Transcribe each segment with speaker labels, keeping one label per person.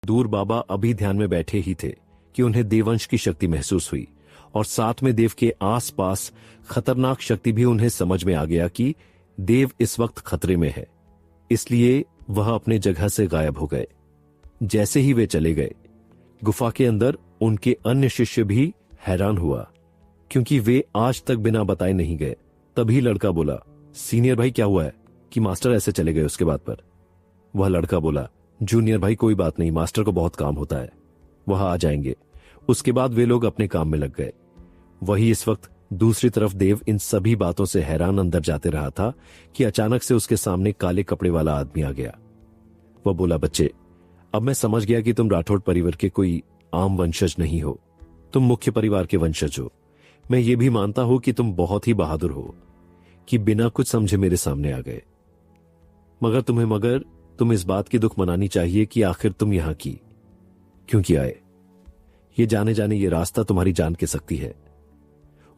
Speaker 1: दूर बाबा अभी ध्यान में बैठे ही थे कि उन्हें देववंश की शक्ति महसूस हुई और साथ में देव के आसपास खतरनाक शक्ति भी उन्हें समझ में आ गया कि देव इस वक्त खतरे में है। इसलिए वह अपने जगह से गायब हो गए। जैसे ही वे चले गए, गुफा के अंदर उनके अन्य शिष्य भी हैरान हुआ क्योंकि वे आज तक बिना बताए नहीं गए। तभी लड़का बोला, सीनियर भाई क्या हुआ है कि मास्टर ऐसे चले गए उसके बाद पर? वह लड़का बोला, जूनियर भाई कोई बात नहीं, मास्टर को बहुत काम होता है, वह आ जाएंगे। उसके बाद वे लोग अपने काम में लग गए। वही इस वक्त दूसरी तरफ देव इन सभी बातों से हैरान अंदर जाते रहा था कि अचानक से उसके सामने काले कपड़े वाला आदमी आ गया। वह बोला, बच्चे, अब मैं समझ गया कि तुम राठौड़ परिवार के कोई आम वंशज नहीं हो, तुम मुख्य परिवार के वंशज हो। मैं ये भी मानता हूं कि तुम बहुत ही बहादुर हो कि बिना कुछ समझे मेरे सामने आ गए। मगर तुम इस बात की दुख मनानी चाहिए कि आखिर तुम यहां की क्योंकि आए। ये जाने जाने ये रास्ता तुम्हारी जान के सकती है।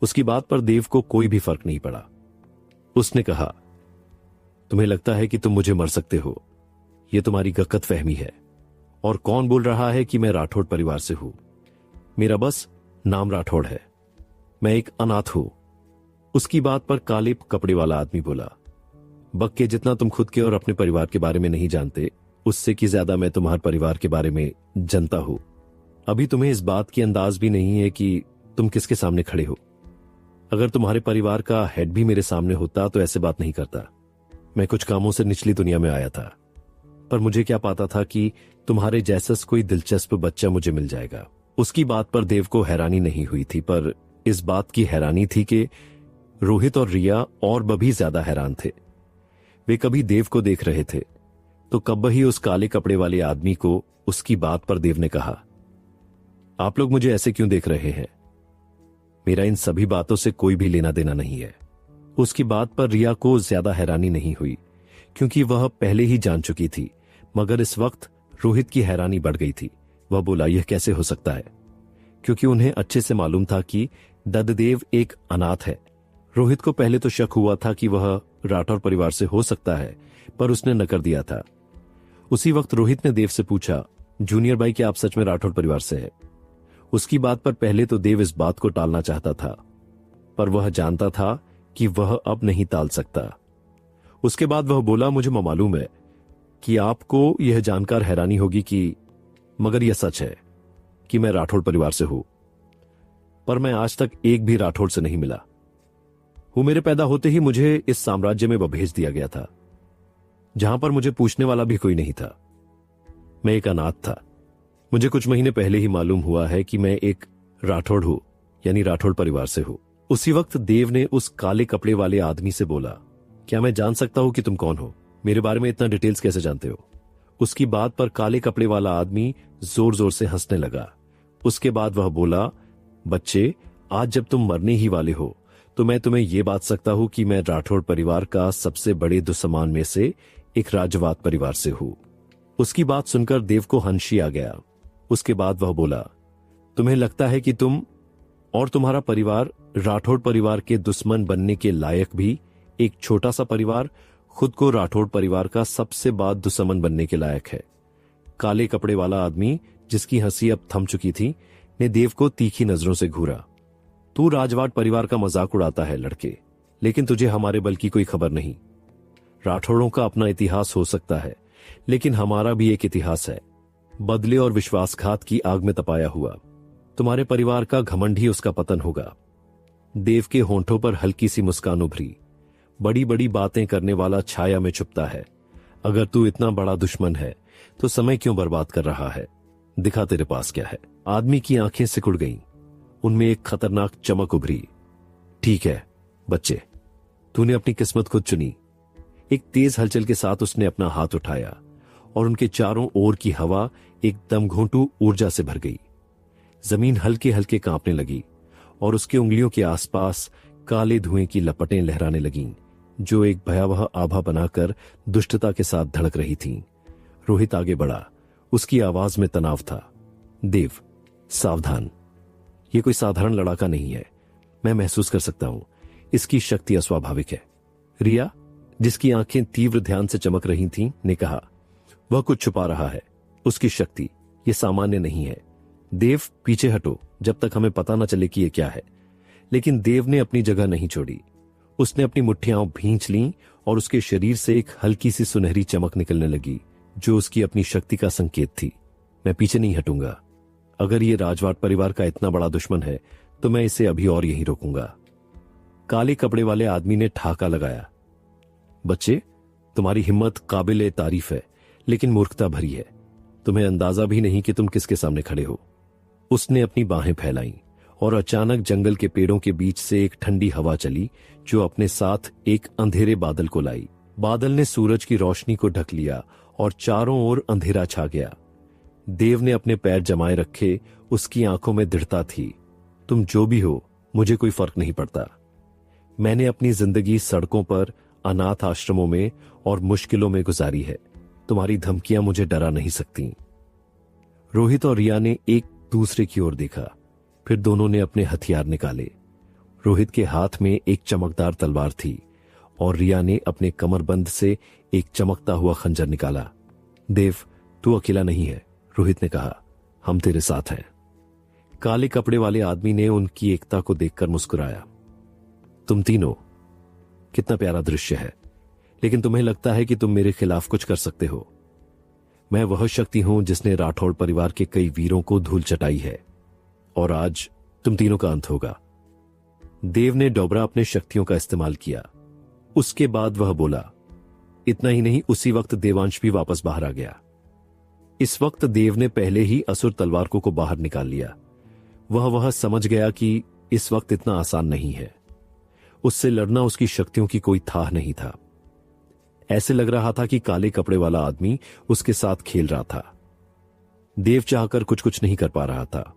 Speaker 1: उसकी बात पर देव को कोई भी फर्क नहीं पड़ा। उसने कहा, तुम्हें लगता है कि तुम मुझे मर सकते हो, यह तुम्हारी गलत फहमी है। और कौन बोल रहा है कि मैं राठौड़ परिवार से हूं? मेरा बस नाम राठौड़ है, मैं एक अनाथ हूं। उसकी बात पर काले कपड़े वाला आदमी बोला, बक्के, जितना तुम खुद के और अपने परिवार के बारे में नहीं जानते, उससे कि ज्यादा मैं तुम्हारे परिवार के बारे में जानता हूं। अभी तुम्हें इस बात की अंदाज भी नहीं है कि तुम किसके सामने खड़े हो। अगर तुम्हारे परिवार का हेड भी मेरे सामने होता तो ऐसे बात नहीं करता। मैं कुछ कामों से निचली दुनिया में आया था, पर मुझे क्या पता था कि तुम्हारे जैसा कोई दिलचस्प बच्चा मुझे मिल जाएगा। उसकी बात पर देव को हैरानी नहीं हुई थी, पर इस बात की हैरानी थी कि रोहित और रिया और भी ज्यादा हैरान थे। वे कभी देव को देख रहे थे तो कब ही उस काले कपड़े वाले आदमी को। उसकी बात पर देव ने कहा, आप लोग मुझे ऐसे क्यों देख रहे हैं? मेरा इन सभी बातों से कोई भी लेना देना नहीं है। उसकी बात पर रिया को ज्यादा हैरानी नहीं हुई क्योंकि वह पहले ही जान चुकी थी, मगर इस वक्त रोहित की हैरानी बढ़ गई थी। वह बोला, यह कैसे हो सकता है? क्योंकि उन्हें अच्छे से मालूम था कि दददेव एक अनाथ है। रोहित को पहले तो शक हुआ था कि वह राठौर परिवार से हो सकता है, पर उसने नकार दिया था। उसी वक्त रोहित ने देव से पूछा, जूनियर भाई, क्या आप सच में राठौर परिवार से हैं? उसकी बात पर पहले तो देव इस बात को टालना चाहता था, पर वह जानता था कि वह अब नहीं टाल सकता। उसके बाद वह बोला, मुझे मालूम है कि आपको यह जानकर हैरानी होगी कि मगर यह सच है कि मैं राठौड़ परिवार से हूं, पर मैं आज तक एक भी राठौड़ से नहीं मिला हूं। मेरे पैदा होते ही मुझे इस साम्राज्य में भेज दिया गया था, जहां पर मुझे पूछने वाला भी कोई नहीं था। मैं एक अनाथ था। मुझे कुछ महीने पहले ही मालूम हुआ है कि मैं एक राठौड़ हूं, यानी राठौड़ परिवार से हूं। उसी वक्त देव ने उस काले कपड़े वाले आदमी से बोला, क्या मैं जान सकता हूं कि तुम कौन हो? मेरे बारे में इतना डिटेल्स कैसे जानते हो? उसकी बात पर काले कपड़े वाला आदमी जोर जोर से हंसने लगा। उसके बाद वह बोला, बच्चे, आज जब तुम मरने ही वाले हो तो मैं तुम्हें यह बात सकता हूं कि मैं राठौड़ परिवार का सबसे बड़े दुश्मन में से एक राजवात परिवार से हूं। उसकी बात सुनकर देव को हंसी आ गया। उसके बाद वह बोला, तुम्हें लगता है कि तुम और तुम्हारा परिवार राठौड़ परिवार के दुश्मन बनने के लायक भी एक छोटा सा परिवार खुद को राठौड़ परिवार का सबसे बड़ा दुश्मन बनने के लायक है? काले कपड़े वाला आदमी, जिसकी हंसी अब थम चुकी थी, ने देव को तीखी नजरों से घूरा। तू राजवाट परिवार का मजाक उड़ाता है लड़के, लेकिन तुझे हमारे बल की कोई खबर नहीं। राठौड़ों का अपना इतिहास हो सकता है, लेकिन हमारा भी एक इतिहास है, बदले और विश्वासघात की आग में तपाया हुआ। तुम्हारे परिवार का घमंड ही उसका पतन होगा। देव के होंठों पर हल्की सी मुस्कान उभरी। बड़ी बड़ी बातें करने वाला छाया में छुपता है। अगर तू इतना बड़ा दुश्मन है तो समय क्यों बर्बाद कर रहा है? दिखा तेरे पास क्या है। आदमी की आंखें सिकुड़ गईं। उनमें एक खतरनाक चमक उभरी। ठीक है बच्चे, तूने अपनी किस्मत खुद चुनी। एक तेज हलचल के साथ उसने अपना हाथ उठाया और उनके चारों ओर की हवा एक दमघोंटू ऊर्जा से भर गई। जमीन हल्के हल्के कांपने लगी और उसकी उंगलियों के आसपास काले धुएं की लपटें लहराने लगीं, जो एक भयावह आभा बनाकर दुष्टता के साथ धड़क रही थीं। रोहित आगे बढ़ा। उसकी आवाज में तनाव था। देव, सावधान, यह कोई साधारण लड़ाका नहीं है। मैं महसूस कर सकता हूं, इसकी शक्ति अस्वाभाविक है। रिया, जिसकी आंखें तीव्र ध्यान से चमक रही थीं, ने कहा, वह कुछ छुपा रहा है। उसकी शक्ति, ये सामान्य नहीं है। देव, पीछे हटो जब तक हमें पता न चले कि ये क्या है। लेकिन देव ने अपनी जगह नहीं छोड़ी। उसने अपनी मुट्ठियां भींच लीं और उसके शरीर से एक हल्की सी सुनहरी चमक निकलने लगी, जो उसकी अपनी शक्ति का संकेत थी। मैं पीछे नहीं हटूंगा। अगर ये राजवाट परिवार का इतना बड़ा दुश्मन है तो मैं इसे अभी और यहीं रोकूंगा। काले कपड़े वाले आदमी ने ठहाका लगाया। बच्चे, तुम्हारी हिम्मत काबिले तारीफ है, लेकिन मूर्खता भरी है। तुम्हें अंदाजा भी नहीं कि तुम किसके सामने खड़े हो। उसने अपनी बाहें फैलाईं और अचानक जंगल के पेड़ों के बीच से एक ठंडी हवा चली, जो अपने साथ एक अंधेरे बादल को लाई। बादल ने सूरज की रोशनी को ढक लिया और चारों ओर अंधेरा छा गया। देव ने अपने पैर जमाए रखे, उसकी आंखों में दृढ़ता थी। तुम जो भी हो, मुझे कोई फर्क नहीं पड़ता। मैंने अपनी जिंदगी सड़कों पर, अनाथ आश्रमों में और मुश्किलों में गुजारी है। तुम्हारी धमकियां मुझे डरा नहीं सकती। रोहित और रिया ने एक दूसरे की ओर देखा, फिर दोनों ने अपने हथियार निकाले। रोहित के हाथ में एक चमकदार तलवार थी और रिया ने अपने कमरबंद से एक चमकता हुआ खंजर निकाला। देव, तू अकेला नहीं है, रोहित ने कहा। हम तेरे साथ हैं। काले कपड़े वाले आदमी ने उनकी एकता को देखकर मुस्कुराया। तुम तीनों, कितना प्यारा दृश्य है, लेकिन तुम्हें लगता है कि तुम मेरे खिलाफ कुछ कर सकते हो। मैं वह शक्ति हूं जिसने राठौड़ परिवार के कई वीरों को धूल चटाई है, और आज तुम तीनों का अंत होगा। देव ने दोबारा अपने शक्तियों का इस्तेमाल किया। उसके बाद वह बोला। इतना ही नहीं, उसी वक्त देवांश भी वापस बाहर आ गया। इस वक्त देव ने पहले ही असुर तलवार को बाहर निकाल लिया। वह समझ गया कि इस वक्त इतना आसान नहीं है। उससे लड़ना उसकी शक्तियों की कोई थाह नहीं था। ऐसे लग रहा था कि काले कपड़े वाला आदमी उसके साथ खेल रहा था। देव चाहकर कुछ नहीं कर पा रहा था।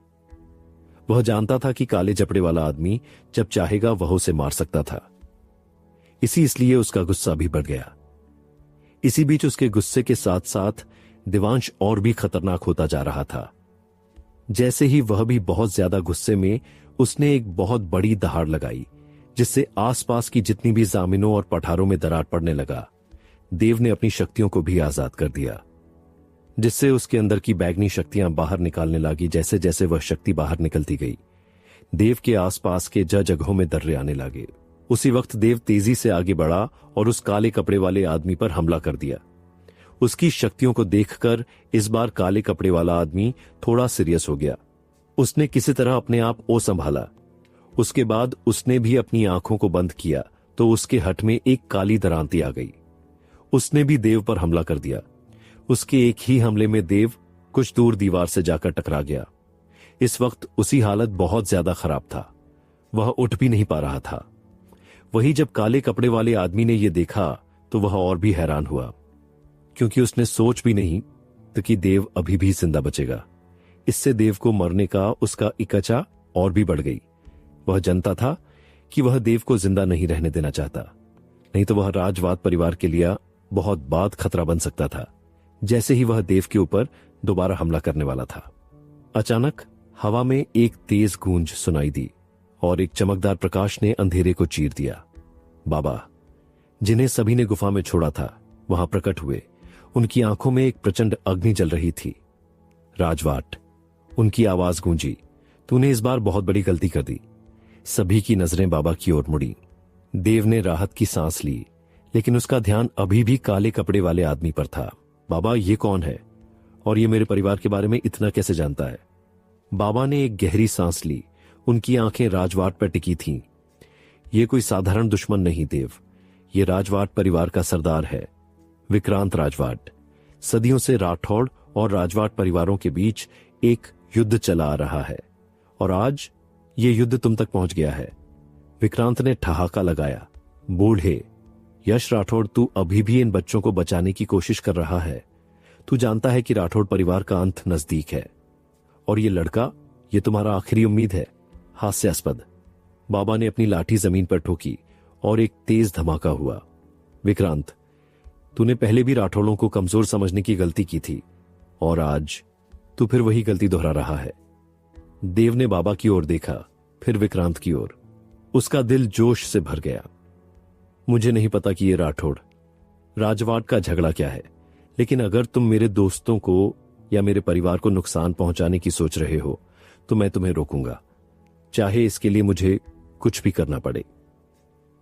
Speaker 1: वह जानता था कि काले जपड़े वाला आदमी जब चाहेगा वह उसे मार सकता था। इसलिए उसका गुस्सा भी बढ़ गया। इसी बीच उसके गुस्से के साथ साथ देवांश और भी खतरनाक होता जा रहा था। जैसे ही वह भी बहुत ज्यादा गुस्से में, उसने एक बहुत बड़ी दहाड़ लगाई, जिससे आसपास की जितनी भी जमीनों और पठारों में दरार पड़ने लगा। देव ने अपनी शक्तियों को भी आजाद कर दिया, जिससे उसके अंदर की बैगनी शक्तियां बाहर निकालने लगी। जैसे जैसे वह शक्ति बाहर निकलती गई, देव के आसपास के जगहों में दर्रे आने लगे। उसी वक्त देव तेजी से आगे बढ़ा और उस काले कपड़े वाले आदमी पर हमला कर दिया। उसकी शक्तियों को देखकर इस बार काले कपड़े वाला आदमी थोड़ा सीरियस हो गया। उसने किसी तरह अपने आप को संभाला। उसके बाद उसने भी अपनी आंखों को बंद किया तो उसके हट में एक काली दरांती आ गई। उसने भी देव पर हमला कर दिया। उसके एक ही हमले में देव कुछ दूर दीवार से जाकर टकरा गया। इस वक्त उसी हालत बहुत ज्यादा खराब था। वह उठ भी नहीं पा रहा था। वही जब काले कपड़े वाले आदमी ने यह देखा तो वह और भी हैरान हुआ, क्योंकि उसने सोच भी नहीं तो कि देव अभी भी जिंदा बचेगा। इससे देव को मरने का उसका इच्छा और भी बढ़ गई। वह जानता था कि वह देव को जिंदा नहीं रहने देना चाहता, नहीं तो वह राजवाट परिवार के लिए बहुत बड़ा खतरा बन सकता था। जैसे ही वह देव के ऊपर दोबारा हमला करने वाला था, अचानक हवा में एक तेज गूंज सुनाई दी और एक चमकदार प्रकाश ने अंधेरे को चीर दिया। बाबा, जिन्हें सभी ने गुफा में छोड़ा था, वहां प्रकट हुए। उनकी आंखों में एक प्रचंड अग्नि जल रही थी। राजवाट, उनकी आवाज गूंजी। तूने इस बार बहुत बड़ी गलती कर दी। सभी की नजरें बाबा की ओर मुड़ी। देव ने राहत की सांस ली, लेकिन उसका ध्यान अभी भी काले कपड़े वाले आदमी पर था। बाबा, ये कौन है और ये मेरे परिवार के बारे में इतना कैसे जानता है? बाबा ने एक गहरी सांस ली। उनकी आंखें राजवाट पर टिकी थीं। यह कोई साधारण दुश्मन नहीं देव, ये राजवाट परिवार का सरदार है, विक्रांत राजवाट। सदियों से राठौड़ और राजवाट परिवारों के बीच एक युद्ध चला आ रहा है और आज ये युद्ध तुम तक पहुंच गया है। विक्रांत ने ठहाका लगाया। बूढ़े यश राठौड़, तू अभी भी इन बच्चों को बचाने की कोशिश कर रहा है। तू जानता है कि राठौड़ परिवार का अंत नजदीक है और ये लड़का, ये तुम्हारा आखिरी उम्मीद है। हास्यास्पद। बाबा ने अपनी लाठी जमीन पर ठोकी और एक तेज धमाका हुआ। विक्रांत, तूने पहले भी राठौड़ों को कमजोर समझने की गलती की थी और आज तू फिर वही गलती दोहरा रहा है। देव ने बाबा की ओर देखा, फिर विक्रांत की ओर। उसका दिल जोश से भर गया। मुझे नहीं पता कि ये राठौड़ राजवाट का झगड़ा क्या है, लेकिन अगर तुम मेरे दोस्तों को या मेरे परिवार को नुकसान पहुंचाने की सोच रहे हो तो मैं तुम्हें रोकूंगा, चाहे इसके लिए मुझे कुछ भी करना पड़े।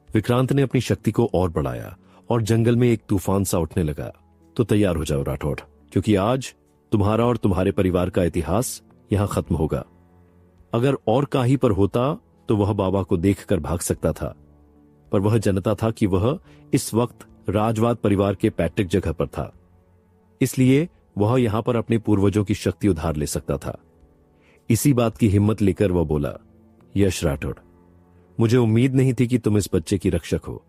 Speaker 1: विक्रांत ने अपनी शक्ति को और बढ़ाया और जंगल में एक तूफान सा उठने लगा। तो तैयार हो जाओ राठौड़, क्योंकि आज तुम्हारा और तुम्हारे परिवार का इतिहास यहां खत्म होगा। अगर और काही पर होता तो वह बाबा को देखकर भाग सकता था, पर वह जानता था कि वह इस वक्त राजवाद परिवार के पैतृक जगह पर था, इसलिए वह यहां पर अपने पूर्वजों की शक्ति उधार ले सकता था। इसी बात की हिम्मत लेकर वह बोला, यश राठौड़, मुझे उम्मीद नहीं थी कि तुम इस बच्चे की रक्षक हो।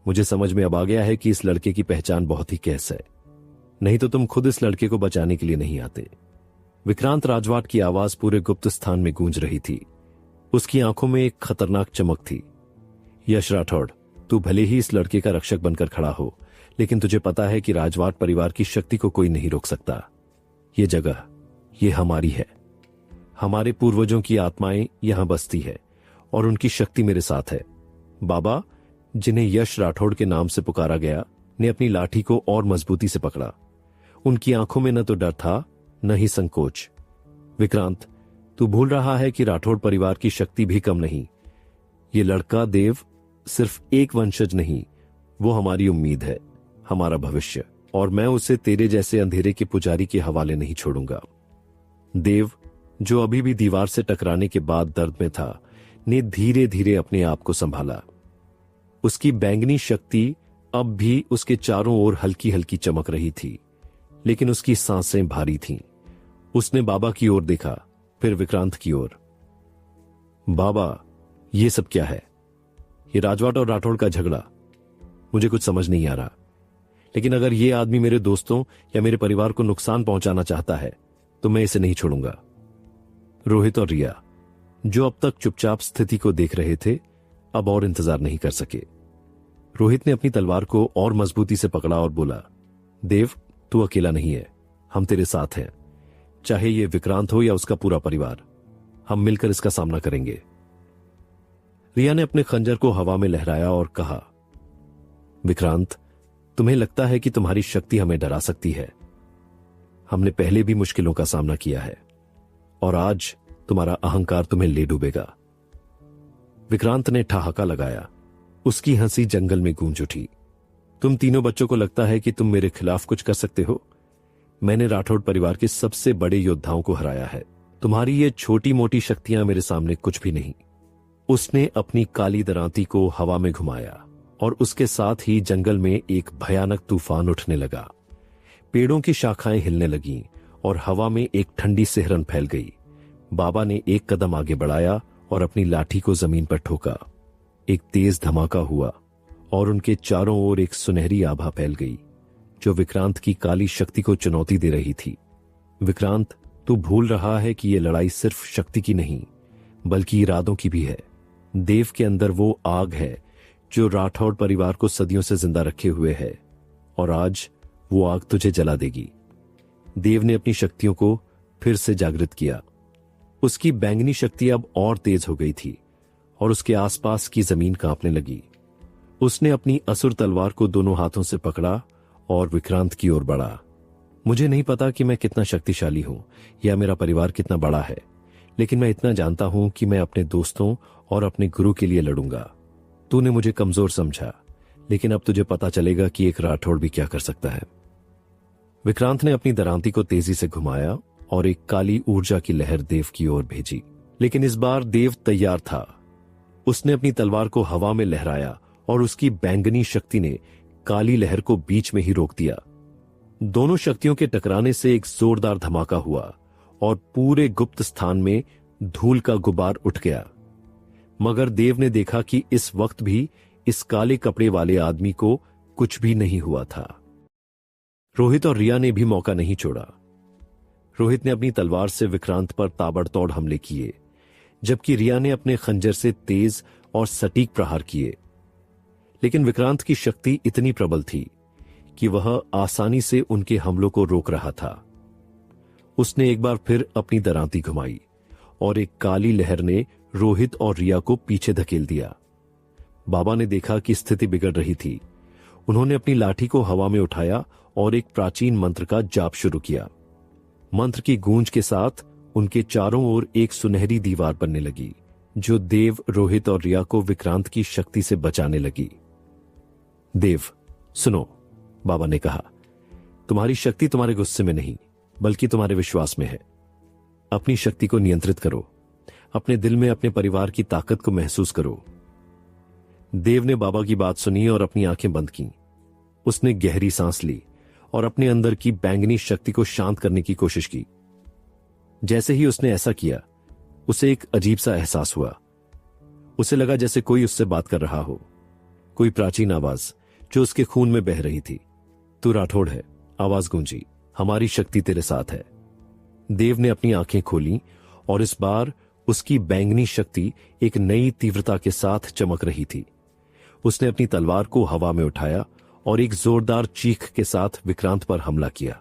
Speaker 1: मुझे समझ में अब आ गया है कि इस लड़के की पहचान बहुत ही कैस है, नहीं तो तुम खुद इस लड़के को बचाने के लिए नहीं आते। विक्रांत राजवाट की आवाज पूरे गुप्त स्थान में गूंज रही थी। उसकी आंखों में एक खतरनाक चमक थी। यश राठौड़, तू भले ही इस लड़के का रक्षक बनकर खड़ा हो, लेकिन तुझे पता है कि राजवाट परिवार की शक्ति को कोई नहीं रोक सकता। ये जगह, ये हमारी है। हमारे पूर्वजों की आत्माएं यहां बसती है और उनकी शक्ति मेरे साथ है। बाबा, जिन्हें यश राठौड़ के नाम से पुकारा गया, ने अपनी लाठी को और मजबूती से पकड़ा। उनकी आंखों में न तो डर था, न ही संकोच। विक्रांत, तू भूल रहा है कि राठौड़ परिवार की शक्ति भी कम नहीं। ये लड़का देव सिर्फ एक वंशज नहीं, वो हमारी उम्मीद है, हमारा भविष्य, और मैं उसे तेरे जैसे अंधेरे के पुजारी के हवाले नहीं छोड़ूंगा। देव, जो अभी भी दीवार से टकराने के बाद दर्द में था, ने धीरे धीरे अपने आप को संभाला। उसकी बैंगनी शक्ति अब भी उसके चारों ओर हल्की हल्की चमक रही थी, लेकिन उसकी सांसें भारी थीं। उसने बाबा की ओर देखा, फिर विक्रांत की ओर। बाबा, ये सब क्या है? ये राजवाट और राठौड़ का झगड़ा, मुझे कुछ समझ नहीं आ रहा। लेकिन अगर ये आदमी मेरे दोस्तों या मेरे परिवार को नुकसान पहुंचाना चाहता है तो मैं इसे नहीं छोड़ूंगा। रोहित और रिया, जो अब तक चुपचाप स्थिति को देख रहे थे, अब और इंतजार नहीं कर सके। रोहित ने अपनी तलवार को और मजबूती से पकड़ा और बोला, देव, तू अकेला नहीं है, हम तेरे साथ हैं। चाहे ये विक्रांत हो या उसका पूरा परिवार, हम मिलकर इसका सामना करेंगे। रिया ने अपने खंजर को हवा में लहराया और कहा, विक्रांत, तुम्हें लगता है कि तुम्हारी शक्ति हमें डरा सकती है? हमने पहले भी मुश्किलों का सामना किया है और आज तुम्हारा अहंकार तुम्हें ले डूबेगा। विक्रांत ने ठहाका लगाया। उसकी हंसी जंगल में गूंज उठी। तुम तीनों बच्चों को लगता है कि तुम मेरे खिलाफ कुछ कर सकते हो? मैंने राठौड़ परिवार के सबसे बड़े योद्धाओं को हराया है। तुम्हारी ये छोटी मोटी शक्तियां मेरे सामने कुछ भी नहीं। उसने अपनी काली दरांती को हवा में घुमाया और उसके साथ ही जंगल में एक भयानक तूफान उठने लगा। पेड़ों की शाखाएं हिलने लगीं और हवा में एक ठंडी सिहरन फैल गई। बाबा ने एक कदम आगे बढ़ाया और अपनी लाठी को जमीन पर ठोका। एक तेज धमाका हुआ और उनके चारों ओर एक सुनहरी आभा फैल गई, जो विक्रांत की काली शक्ति को चुनौती दे रही थी। विक्रांत, तू भूल रहा है कि यह लड़ाई सिर्फ शक्ति की नहीं, बल्कि इरादों की भी है। देव के अंदर वो आग है जो राठौड़ परिवार को सदियों से जिंदा रखे हुए है, और आज वो आग तुझे जला देगी। देव ने अपनी शक्तियों को फिर से जागृत किया। उसकी बैंगनी शक्ति अब और तेज हो गई थी और उसके आसपास की जमीन कांपने लगी। उसने अपनी असुर तलवार को दोनों हाथों से पकड़ा और विक्रांत की ओर बढ़ा। मुझे नहीं पता कि मैं कितना शक्तिशाली हूं या मेरा परिवार कितना बड़ा है, लेकिन मैं इतना जानता हूं कि मैं अपने दोस्तों और अपने गुरु के लिए लड़ूंगा। तूने मुझे कमजोर समझा, लेकिन अब तुझे पता चलेगा कि एक राठौड़ भी क्या कर सकता है। विक्रांत ने अपनी दरांती को तेजी से घुमाया और एक काली ऊर्जा की लहर देव की ओर भेजी, लेकिन इस बार देव तैयार था। उसने अपनी तलवार को हवा में लहराया और उसकी बैंगनी शक्ति ने काली लहर को बीच में ही रोक दिया। दोनों शक्तियों के टकराने से एक जोरदार धमाका हुआ और पूरे गुप्त स्थान में धूल का गुबार उठ गया। मगर देव ने देखा कि इस वक्त भी इस काले कपड़े वाले आदमी को कुछ भी नहीं हुआ था। रोहित और रिया ने भी मौका नहीं छोड़ा। रोहित ने अपनी तलवार से विक्रांत पर ताबड़तोड़ हमले किए, जबकि रिया ने अपने खंजर से तेज और सटीक प्रहार किए। लेकिन विक्रांत की शक्ति इतनी प्रबल थी कि वह आसानी से उनके हमलों को रोक रहा था। उसने एक बार फिर अपनी दरांती घुमाई और एक काली लहर ने रोहित और रिया को पीछे धकेल दिया। बाबा ने देखा कि स्थिति बिगड़ रही थी। उन्होंने अपनी लाठी को हवा में उठाया और एक प्राचीन मंत्र का जाप शुरू किया। मंत्र की गूंज के साथ उनके चारों ओर एक सुनहरी दीवार बनने लगी, जो देव, रोहित और रिया को विक्रांत की शक्ति से बचाने लगी। देव, सुनो, बाबा ने कहा, तुम्हारी शक्ति तुम्हारे गुस्से में नहीं, बल्कि तुम्हारे विश्वास में है। अपनी शक्ति को नियंत्रित करो, अपने दिल में अपने परिवार की ताकत को महसूस करो। देव ने बाबा की बात सुनी और अपनी आंखें बंद की। उसने गहरी सांस ली और अपने अंदर की बैंगनी शक्ति को शांत करने की कोशिश की। जैसे ही उसने ऐसा किया, उसे एक अजीब सा एहसास हुआ। उसे लगा जैसे कोई उससे बात कर रहा हो, कोई प्राचीन आवाज जो उसके खून में बह रही थी। तू राठौड़ है, आवाज गूंजी, हमारी शक्ति तेरे साथ है। देव ने अपनी आंखें खोली और इस बार उसकी बैंगनी शक्ति एक नई तीव्रता के साथ चमक रही थी। उसने अपनी तलवार को हवा में उठाया और एक जोरदार चीख के साथ विक्रांत पर हमला किया।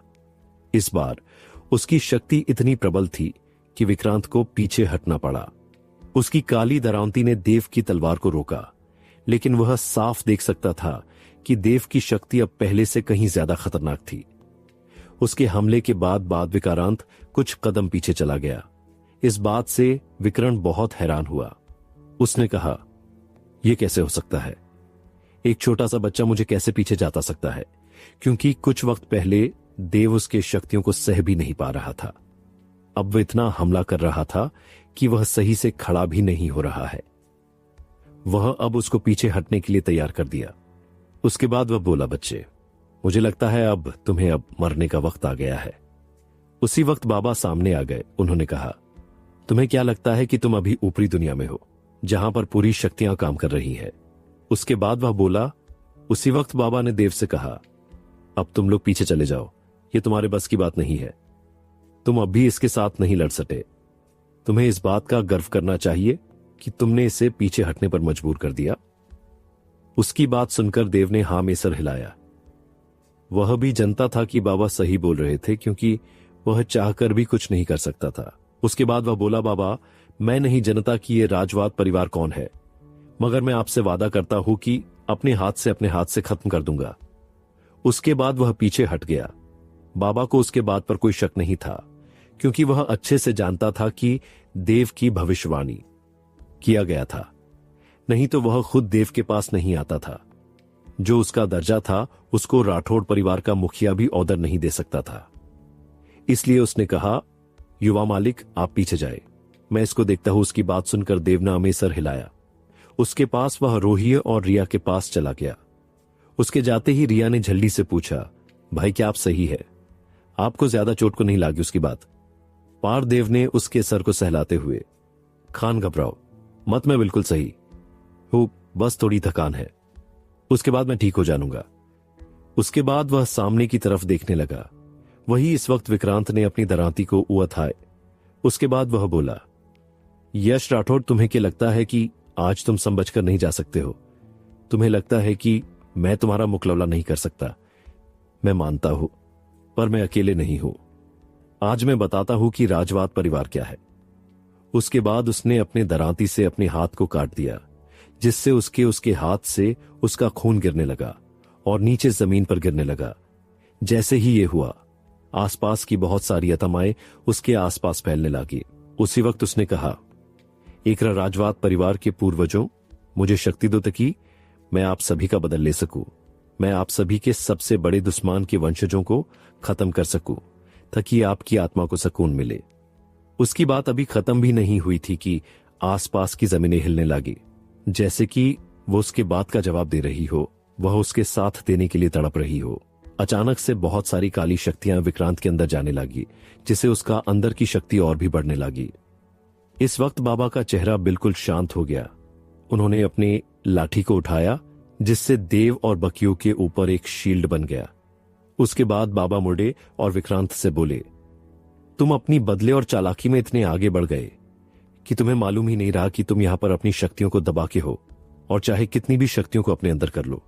Speaker 1: इस बार उसकी शक्ति इतनी प्रबल थी कि विक्रांत को पीछे हटना पड़ा। उसकी काली दरांती ने देव की तलवार को रोका, लेकिन वह साफ देख सकता था कि देव की शक्ति अब पहले से कहीं ज्यादा खतरनाक थी। उसके हमले के बाद विक्रांत कुछ कदम पीछे चला गया। इस बात से विक्रांत बहुत हैरान हुआ। उसने कहा, यह कैसे हो सकता है? एक छोटा सा बच्चा मुझे कैसे पीछे जाता सकता है? क्योंकि कुछ वक्त पहले देव उसके शक्तियों को सह भी नहीं पा रहा था। अब वह इतना हमला कर रहा था कि वह सही से खड़ा भी नहीं हो रहा है। वह अब उसको पीछे हटने के लिए तैयार कर दिया। उसके बाद वह बोला, बच्चे, मुझे लगता है अब तुम्हें मरने का वक्त आ गया है। उसी वक्त बाबा सामने आ गए। उन्होंने कहा, तुम्हें क्या लगता है कि तुम अभी ऊपरी दुनिया में हो, जहां पर पूरी शक्तियां काम कर रही हैं? उसके बाद वह बोला, उसी वक्त बाबा ने देव से कहा, अब तुम लोग पीछे चले जाओ, ये तुम्हारे बस की बात नहीं है। तुम अब भी इसके साथ नहीं लड़ सके। तुम्हें इस बात का गर्व करना चाहिए कि तुमने इसे पीछे हटने पर मजबूर कर दिया। उसकी बात सुनकर देव ने हां में सर हिलाया। वह भी जानता था कि बाबा सही बोल रहे थे, क्योंकि वह चाहकर भी कुछ नहीं कर सकता था। उसके बाद वह बोला, बाबा, मैं नहीं जानता कि यह राजवाद परिवार कौन है, मगर मैं आपसे वादा करता हूं कि अपने हाथ से खत्म कर दूंगा। उसके बाद वह पीछे हट गया। बाबा को उसके बात पर कोई शक नहीं था, क्योंकि वह अच्छे से जानता था कि देव की भविष्यवाणी किया गया था, नहीं तो वह खुद देव के पास नहीं आता था। जो उसका दर्जा था, उसको राठौड़ परिवार का मुखिया भी ऑर्डर नहीं दे सकता था। इसलिए उसने कहा, युवा मालिक, आप पीछे जाए, मैं इसको देखता हूं। उसकी बात सुनकर देव ने हमें सर हिलाया। उसके पास वह रोहित और रिया के पास चला गया। उसके जाते ही रिया ने झल्ली से पूछा, भाई, क्या आप सही है? आपको ज्यादा चोट को नहीं लगी? उसकी बात पार देव ने उसके सर को सहलाते हुए, खान, घबराओ मत, मैं बिल्कुल सही हूं, बस थोड़ी थकान है, उसके बाद मैं ठीक हो जाऊंगा। उसके बाद वह सामने की तरफ देखने लगा। वही इस वक्त विक्रांत ने अपनी दरांती को उठाए। उसके बाद वह बोला, यश राठौड़, तुम्हें क्या लगता है कि आज तुम समझ कर नहीं जा सकते हो? तुम्हें लगता है कि मैं तुम्हारा मुकाबला नहीं कर सकता? मैं मानता हूं, पर मैं अकेले नहीं हूं। आज मैं बताता हूं कि राजवाद परिवार क्या है। उसके बाद उसने अपने दरांती से अपने हाथ को काट दिया, जिससे उसके हाथ से उसका खून गिरने लगा और नीचे जमीन पर गिरने लगा। जैसे ही ये हुआ, आसपास की बहुत सारी आत्माएं उसके आसपास फैलने लगी। उसी वक्त उसने कहा, एक राजवाद परिवार के पूर्वजों, मुझे शक्ति दो ताकि मैं आप सभी का बदल ले सकूं। मैं आप सभी के सबसे बड़े दुश्मन के वंशजों को खत्म कर सकूं, ताकि आपकी आत्मा को सुकून मिले। उसकी बात अभी खत्म भी नहीं हुई थी कि आसपास की जमीनें हिलने लगी, जैसे कि वो उसके बात का जवाब दे रही हो, वह उसके साथ देने के लिए तड़प रही हो। अचानक से बहुत सारी काली शक्तियां विक्रांत के अंदर जाने लगी, जिससे उसका अंदर की शक्ति और भी बढ़ने लगी। इस वक्त बाबा का चेहरा बिल्कुल शांत हो गया। उन्होंने अपनी लाठी को उठाया, जिससे देव और बकियों के ऊपर एक शील्ड बन गया। उसके बाद बाबा मुड़े और विक्रांत से बोले, तुम अपनी बदले और चालाकी में इतने आगे बढ़ गए कि तुम्हें मालूम ही नहीं रहा कि तुम यहां पर अपनी शक्तियों को दबा के हो, और चाहे कितनी भी शक्तियों को अपने अंदर कर लो,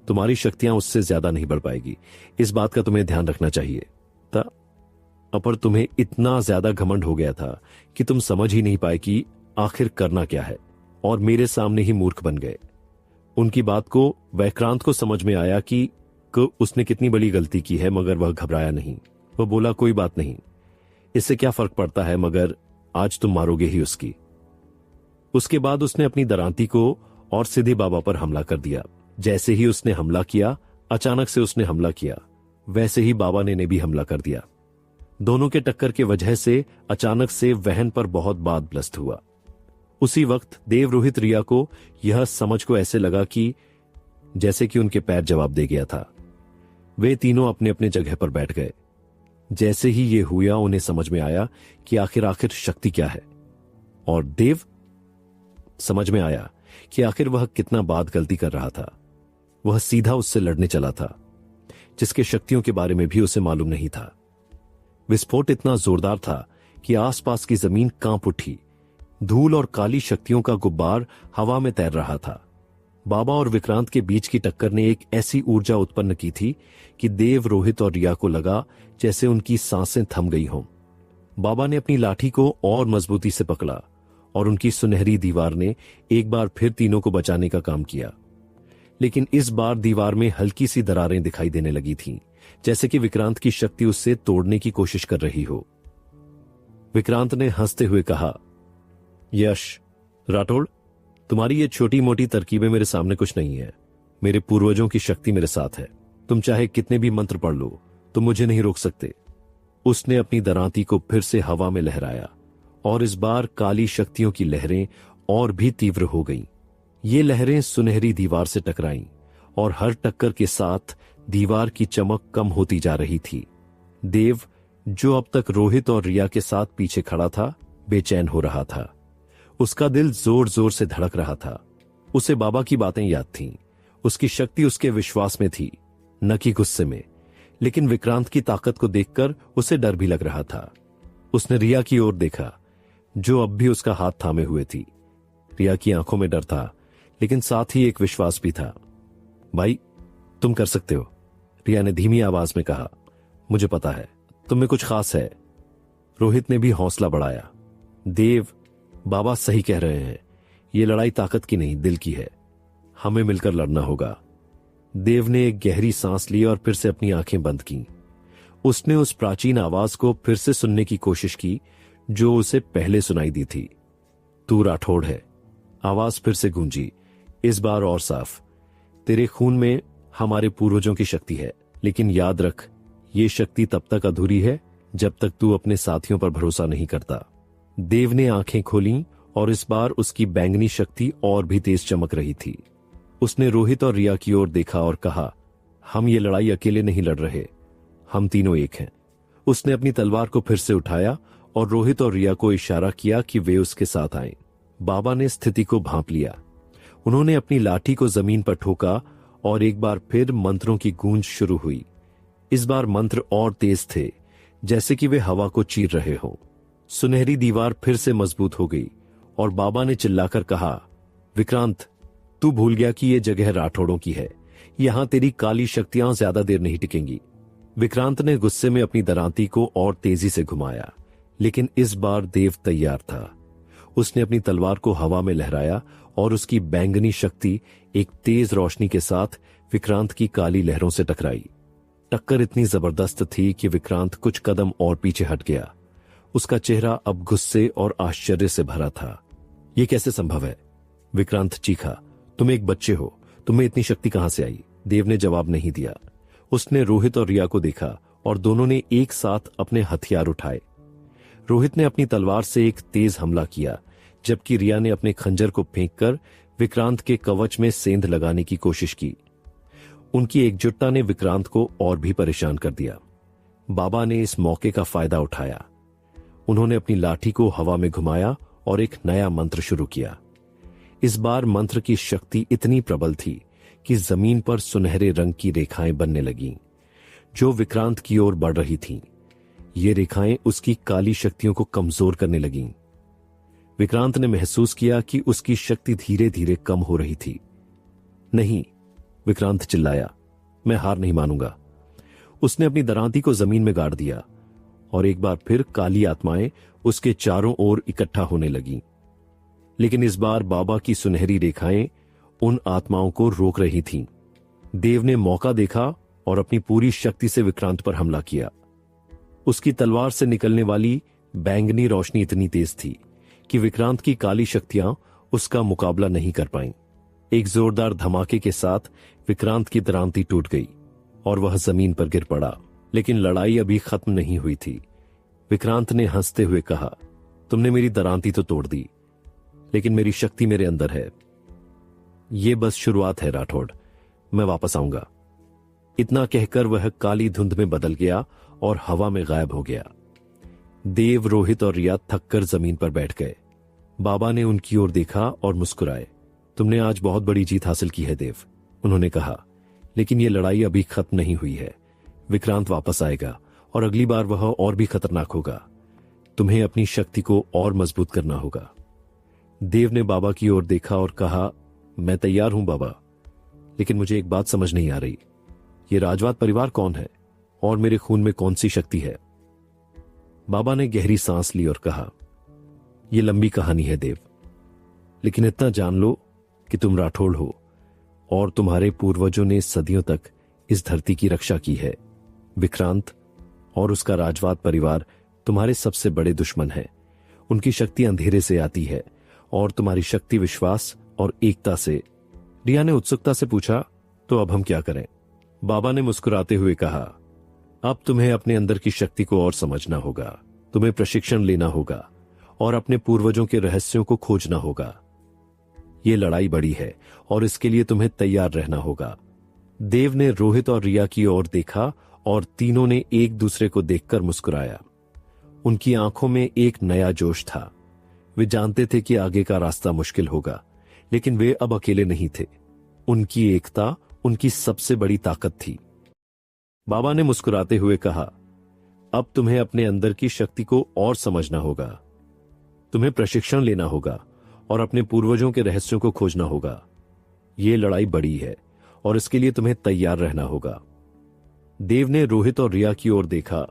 Speaker 1: तुम्हारी शक्तियां उससे ज्यादा नहीं बढ़ पाएगी। इस बात का तुम्हें ध्यान रखना चाहिए था। पर तुम्हें इतना ज्यादा घमंड हो गया था कि तुम समझ ही नहीं पाए कि आखिर करना क्या है, और मेरे सामने ही मूर्ख बन गए। उनकी बात को विक्रांत को समझ में आया कि उसने कितनी बड़ी गलती की है, मगर वह घबराया नहीं। वह बोला, कोई बात नहीं, इससे क्या फर्क पड़ता है, मगर आज तुम मारोगे ही उसकी। उसके बाद उसने अपनी दरांती को और सीधे बाबा पर हमला कर दिया। जैसे ही उसने हमला किया, अचानक से उसने हमला किया, वैसे ही बाबा ने भी हमला कर दिया। दोनों के टक्कर के वजह से अचानक से वहन पर बहुत बात ब्लस्त हुआ। उसी वक्त देव, रोहित, रिया को यह समझ को ऐसे लगा कि जैसे कि उनके पैर जवाब दे गया था। वे तीनों अपने अपने जगह पर बैठ गए। जैसे ही ये हुआ, उन्हें समझ में आया कि आखिर शक्ति क्या है, और देव समझ में आया कि आखिर वह कितना बात गलती कर रहा था। वह सीधा उससे लड़ने चला था, जिसके शक्तियों के बारे में भी उसे मालूम नहीं था। विस्फोट इतना जोरदार था कि आसपास की जमीन कांप उठी। धूल और काली शक्तियों का गुब्बार हवा में तैर रहा था। बाबा और विक्रांत के बीच की टक्कर ने एक ऐसी ऊर्जा उत्पन्न की थी कि देव, रोहित और रिया को लगा जैसे उनकी सांसें थम गई हों। बाबा ने अपनी लाठी को और मजबूती से पकड़ा और उनकी सुनहरी दीवार ने एक बार फिर तीनों को बचाने का काम किया। लेकिन इस बार दीवार में हल्की सी दरारें दिखाई देने लगी थीं, जैसे कि विक्रांत की शक्ति उससे तोड़ने की कोशिश कर रही हो। विक्रांत ने हंसते हुए कहा, यश, राठौड़, तुम्हारी ये छोटी मोटी तरकीबें मेरे सामने कुछ नहीं है। मेरे पूर्वजों की शक्ति मेरे साथ है। तुम चाहे कितने भी मंत्र पढ़ लो, तुम मुझे नहीं रोक सकते। उसने अपनी दरांती को फिर से हवा में लहराया और इस बार काली शक्तियों की लहरें और भी तीव्र हो गईं। ये लहरें सुनहरी दीवार से टकराईं और हर टक्कर के साथ दीवार की चमक कम होती जा रही थी। देव, जो अब तक रोहित और रिया के साथ पीछे खड़ा था, बेचैन हो रहा था। उसका दिल जोर जोर से धड़क रहा था। उसे बाबा की बातें याद थीं। उसकी शक्ति उसके विश्वास में थी, न कि गुस्से में। लेकिन विक्रांत की ताकत को देखकर उसे डर भी लग रहा था। उसने रिया की ओर देखा, जो अब भी उसका हाथ थामे हुए थी। रिया की आंखों में डर था, लेकिन साथ ही एक विश्वास भी था। भाई, तुम कर सकते हो, रिया ने धीमी आवाज में कहा। मुझे पता है, तुम में कुछ खास है। रोहित ने भी हौसला बढ़ाया। देव, बाबा सही कह रहे हैं। ये लड़ाई ताकत की नहीं, दिल की है। हमें मिलकर लड़ना होगा। देव ने एक गहरी सांस ली और फिर से अपनी आंखें बंद की। उसने उस प्राचीन आवाज को फिर से सुनने की कोशिश की जो उसे पहले सुनाई दी थी। तू राठौड़ है। आवाज फिर से गूंजी, इस बार और साफ। तेरे खून में हमारे पूर्वजों की शक्ति है, लेकिन याद रख, ये शक्ति तब तक अधूरी है जब तक तू अपने साथियों पर भरोसा नहीं करता। देव ने आंखें खोलीं और इस बार उसकी बैंगनी शक्ति और भी तेज चमक रही थी। उसने रोहित और रिया की ओर देखा और कहा, हम ये लड़ाई अकेले नहीं लड़ रहे, हम तीनों एक हैं। उसने अपनी तलवार को फिर से उठाया और रोहित और रिया को इशारा किया कि वे उसके साथ आएं। बाबा ने स्थिति को भांप लिया। उन्होंने अपनी लाठी को जमीन पर ठोका और एक बार फिर मंत्रों की गूंज शुरू हुई। इस बार मंत्र और तेज थे, जैसे कि वे हवा को चीर रहे हों। सुनहरी दीवार फिर से मजबूत हो गई और बाबा ने चिल्लाकर कहा, विक्रांत, तू भूल गया कि यह जगह राठौड़ों की है। यहां तेरी काली शक्तियां ज्यादा देर नहीं टिकेंगी। विक्रांत ने गुस्से में अपनी दरांती को और तेजी से घुमाया, लेकिन इस बार देव तैयार था। उसने अपनी तलवार को हवा में लहराया और उसकी बैंगनी शक्ति एक तेज रोशनी के साथ विक्रांत की काली लहरों से टकराई। टक्कर इतनी जबरदस्त थी कि विक्रांत कुछ कदम और पीछे हट गया। उसका चेहरा अब गुस्से और आश्चर्य से भरा था। यह कैसे संभव है? विक्रांत चीखा, तुम एक बच्चे हो, तुम्हें इतनी शक्ति कहां से आई? देव ने जवाब नहीं दिया। उसने रोहित और रिया को देखा और दोनों ने एक साथ अपने हथियार उठाए। रोहित ने अपनी तलवार से एक तेज हमला किया, जबकि रिया ने अपने खंजर को फेंककर विक्रांत के कवच में सेंध लगाने की कोशिश की। उनकी एकजुटता ने विक्रांत को और भी परेशान कर दिया। बाबा ने इस मौके का फायदा उठाया। उन्होंने अपनी लाठी को हवा में घुमाया और एक नया मंत्र शुरू किया। इस बार मंत्र की शक्ति इतनी प्रबल थी कि जमीन पर सुनहरे रंग की रेखाएं बनने लगीं, जो विक्रांत की ओर बढ़ रही थीं। ये रेखाएं उसकी काली शक्तियों को कमजोर करने लगीं। विक्रांत ने महसूस किया कि उसकी शक्ति धीरे धीरे कम हो रही थी। नहीं, विक्रांत चिल्लाया, मैं हार नहीं मानूंगा। उसने अपनी दरांती को जमीन में गाड़ दिया और एक बार फिर काली आत्माएं उसके चारों ओर इकट्ठा होने लगीं। लेकिन इस बार बाबा की सुनहरी रेखाएं उन आत्माओं को रोक रही थीं। देव ने मौका देखा और अपनी पूरी शक्ति से विक्रांत पर हमला किया। उसकी तलवार से निकलने वाली बैंगनी रोशनी इतनी तेज थी कि विक्रांत की काली शक्तियां उसका मुकाबला नहीं कर पाईं। एक जोरदार धमाके के साथ विक्रांत की दरांती टूट गई और वह जमीन पर गिर पड़ा। लेकिन लड़ाई अभी खत्म नहीं हुई थी। विक्रांत ने हंसते हुए कहा, तुमने मेरी दरांती तो तोड़ दी, लेकिन मेरी शक्ति मेरे अंदर है। ये बस शुरुआत है राठौड़, मैं वापस आऊंगा। इतना कहकर वह काली धुंध में बदल गया और हवा में गायब हो गया। देव, रोहित और रिया थककर जमीन पर बैठ गए। बाबा ने उनकी ओर देखा और मुस्कुराए। तुमने आज बहुत बड़ी जीत हासिल की है देव, उन्होंने कहा, लेकिन यह लड़ाई अभी खत्म नहीं हुई है। विक्रांत वापस आएगा और अगली बार वह और भी खतरनाक होगा। तुम्हें अपनी शक्ति को और मजबूत करना होगा। देव ने बाबा की ओर देखा और कहा, मैं तैयार हूं बाबा, लेकिन मुझे एक बात समझ नहीं आ रही। ये राजवाट परिवार कौन है और मेरे खून में कौन सी शक्ति है? बाबा ने गहरी सांस ली और कहा, यह लंबी कहानी है देव, लेकिन इतना जान लो कि तुम राठौड़ हो और तुम्हारे पूर्वजों ने सदियों तक इस धरती की रक्षा की है। विक्रांत और उसका राजवाट परिवार तुम्हारे सबसे बड़े दुश्मन हैं। उनकी शक्ति अंधेरे से आती है और तुम्हारी शक्ति विश्वास और एकता से। रिया ने उत्सुकता से पूछा, तो अब हम क्या करें? बाबा ने मुस्कुराते हुए कहा, अब तुम्हें अपने अंदर की शक्ति को और समझना होगा। तुम्हें प्रशिक्षण लेना होगा और अपने पूर्वजों के रहस्यों को खोजना होगा। ये लड़ाई बड़ी है और इसके लिए तुम्हें तैयार रहना होगा। देव ने रोहित और रिया की ओर देखा और तीनों ने एक दूसरे को देखकर मुस्कुराया। उनकी आंखों में एक नया जोश था। वे जानते थे कि आगे का रास्ता मुश्किल होगा, लेकिन वे अब अकेले नहीं थे। उनकी एकता उनकी सबसे बड़ी ताकत थी। बाबा ने मुस्कुराते हुए कहा, अब तुम्हें अपने अंदर की शक्ति को और समझना होगा। तुम्हें प्रशिक्षण लेना होगा और अपने पूर्वजों के रहस्यों को खोजना होगा। यह लड़ाई बड़ी है और इसके लिए तुम्हें तैयार रहना होगा। देव ने रोहित और रिया की ओर देखा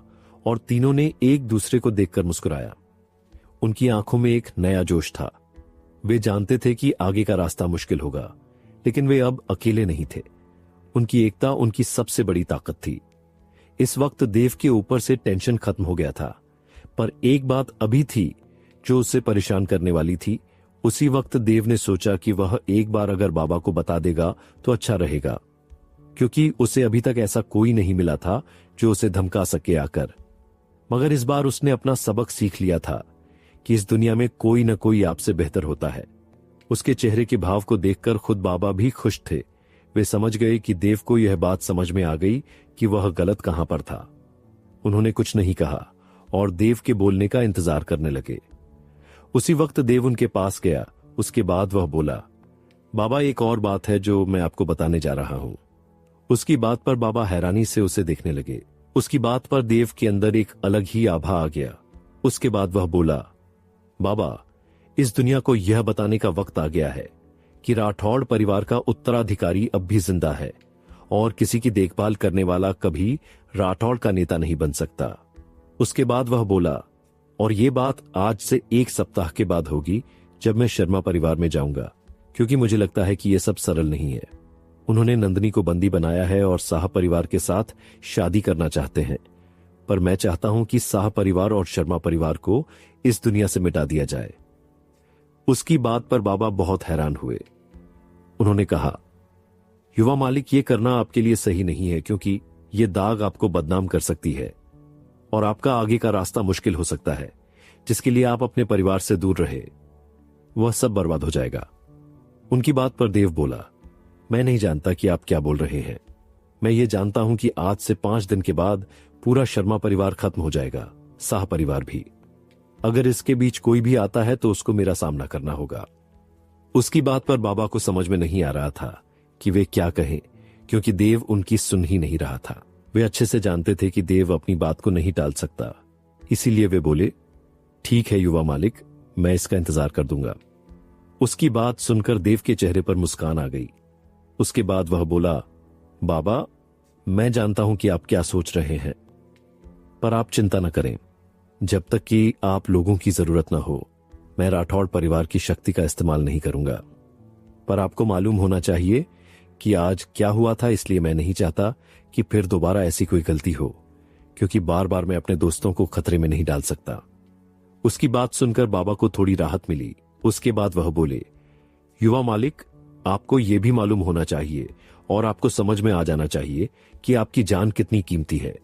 Speaker 1: और तीनों ने एक दूसरे को देखकर मुस्कुराया। उनकी आंखों में एक नया जोश था। वे जानते थे कि आगे का रास्ता मुश्किल होगा, लेकिन वे अब अकेले नहीं थे। उनकी एकता उनकी सबसे बड़ी ताकत थी। इस वक्त देव के ऊपर से टेंशन खत्म हो गया था, पर एक बात अभी थी जो उसे परेशान करने वाली थी। उसी वक्त देव ने सोचा कि वह एक बार अगर बाबा को बता देगा तो अच्छा रहेगा, क्योंकि उसे अभी तक ऐसा कोई नहीं मिला था जो उसे धमका सके आकर। मगर इस बार उसने अपना सबक सीख लिया था कि इस दुनिया में कोई न कोई आपसे बेहतर होता है। उसके चेहरे के भाव को देखकर खुद बाबा भी खुश थे। वे समझ गए कि देव को यह बात समझ में आ गई कि वह गलत कहां पर था। उन्होंने कुछ नहीं कहा और देव के बोलने का इंतजार करने लगे। उसी वक्त देव उनके पास गया। उसके बाद वह बोला, बाबा एक और बात है जो मैं आपको बताने जा रहा हूं। उसकी बात पर बाबा हैरानी से उसे देखने लगे। उसकी बात पर देव के अंदर एक अलग ही आभा आ गया। उसके बाद वह बोला, बाबा इस दुनिया को यह बताने का वक्त आ गया है कि राठौड़ परिवार का उत्तराधिकारी अब भी जिंदा है और किसी की देखभाल करने वाला कभी राठौड़ का नेता नहीं बन सकता। उसके बाद वह बोला, और ये बात आज से 1 सप्ताह के बाद होगी जब मैं शर्मा परिवार में जाऊंगा, क्योंकि मुझे लगता है कि यह सब सरल नहीं है। उन्होंने नंदिनी को बंदी बनाया है और शाह परिवार के साथ शादी करना चाहते हैं, पर मैं चाहता हूं कि शाह परिवार और शर्मा परिवार को इस दुनिया से मिटा दिया जाए। उसकी बात पर बाबा बहुत हैरान हुए। उन्होंने कहा, युवा मालिक, ये करना आपके लिए सही नहीं है, क्योंकि यह दाग आपको बदनाम कर सकती है और आपका आगे का रास्ता मुश्किल हो सकता है। जिसके लिए आप अपने परिवार से दूर रहे, वह सब बर्बाद हो जाएगा। उनकी बात पर देव बोला, मैं नहीं जानता कि आप क्या बोल रहे हैं। मैं ये जानता हूं कि आज से 5 दिन के बाद पूरा शर्मा परिवार खत्म हो जाएगा, शाह परिवार भी। अगर इसके बीच कोई भी आता है तो उसको मेरा सामना करना होगा। उसकी बात पर बाबा को समझ में नहीं आ रहा था कि वे क्या कहें, क्योंकि देव उनकी सुन ही नहीं रहा था। वे अच्छे से जानते थे कि देव अपनी बात को नहीं टाल सकता, इसीलिए वे बोले, ठीक है युवा मालिक, मैं इसका इंतजार कर दूंगा। उसकी बात सुनकर देव के चेहरे पर मुस्कान आ गई। उसके बाद वह बोला, बाबा मैं जानता हूं कि आप क्या सोच रहे हैं, पर आप चिंता न करें। जब तक कि आप लोगों की जरूरत न हो, मैं राठौड़ परिवार की शक्ति का इस्तेमाल नहीं करूंगा। पर आपको मालूम होना चाहिए कि आज क्या हुआ था, इसलिए मैं नहीं चाहता कि फिर दोबारा ऐसी कोई गलती हो, क्योंकि बार बार मैं अपने दोस्तों को खतरे में नहीं डाल सकता। उसकी बात सुनकर बाबा को थोड़ी राहत मिली। उसके बाद वह बोले, युवा मालिक, आपको यह भी मालूम होना चाहिए और आपको समझ में आ जाना चाहिए कि आपकी जान कितनी कीमती है।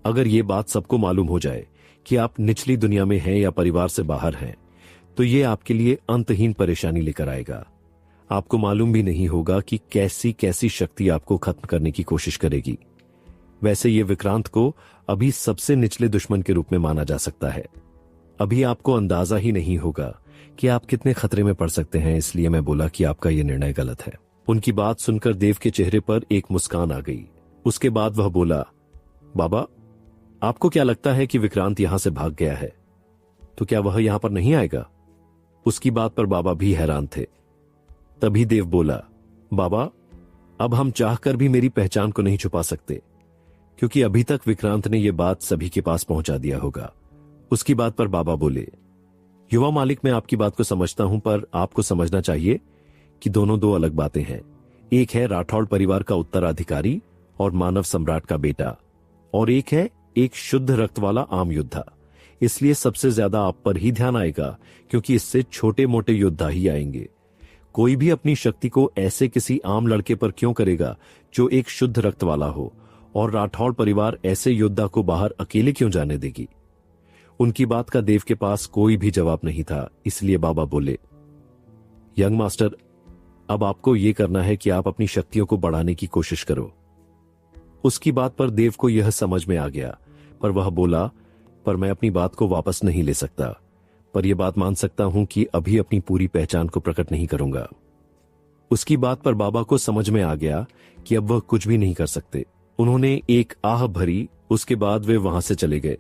Speaker 1: अगर ये बात सबको मालूम हो जाए कि आप निचली दुनिया में हैं या परिवार से बाहर हैं, तो ये आपके लिए अंतहीन परेशानी लेकर आएगा। आपको मालूम भी नहीं होगा कि कैसी कैसी शक्ति आपको खत्म करने की कोशिश करेगी। वैसे ये विक्रांत को अभी सबसे निचले दुश्मन के रूप में माना जा सकता है। अभी आपको अंदाजा ही नहीं होगा कि आप कितने खतरे में पड़ सकते हैं, इसलिए मैं बोला कि आपका यह निर्णय गलत है। उनकी बात सुनकर देव के चेहरे पर एक मुस्कान आ गई। उसके बाद वह बोला, बाबा, आपको क्या लगता है कि विक्रांत यहां से भाग गया है, तो क्या वह यहां पर नहीं आएगा? उसकी बात पर बाबा भी हैरान थे। तभी देव बोला, बाबा, अब हम चाहकर भी मेरी पहचान को नहीं छुपा सकते, क्योंकि अभी तक विक्रांत ने यह बात सभी के पास पहुंचा दिया होगा। उसकी बात पर बाबा बोले, युवा मालिक, मैं आपकी बात को समझता हूं, पर आपको समझना चाहिए कि दोनों दो अलग बातें हैं। एक है राठौड़ परिवार का उत्तराधिकारी और मानव सम्राट का बेटा, और एक है एक शुद्ध रक्त वाला आम योद्धा। इसलिए सबसे ज्यादा आप पर ही ध्यान आएगा, क्योंकि इससे छोटे मोटे योद्धा ही आएंगे। कोई भी अपनी शक्ति को ऐसे किसी आम लड़के पर क्यों करेगा जो एक शुद्ध रक्त वाला हो, और राठौड़ परिवार ऐसे योद्धा को बाहर अकेले क्यों जाने देगी? उनकी बात का देव के पास कोई भी जवाब नहीं था, इसलिए बाबा बोले, यंग मास्टर, अब आपको यह करना है कि आप अपनी शक्तियों को बढ़ाने की कोशिश करो। उसकी बात पर देव को यह समझ में आ गया, पर वह बोला, पर मैं अपनी बात को वापस नहीं ले सकता, पर यह बात मान सकता हूं कि अभी अपनी पूरी पहचान को प्रकट नहीं करूंगा। उसकी बात पर बाबा को समझ में आ गया कि अब वह कुछ भी नहीं कर सकते। उन्होंने एक आह भरी, उसके बाद वे वहां से चले गए।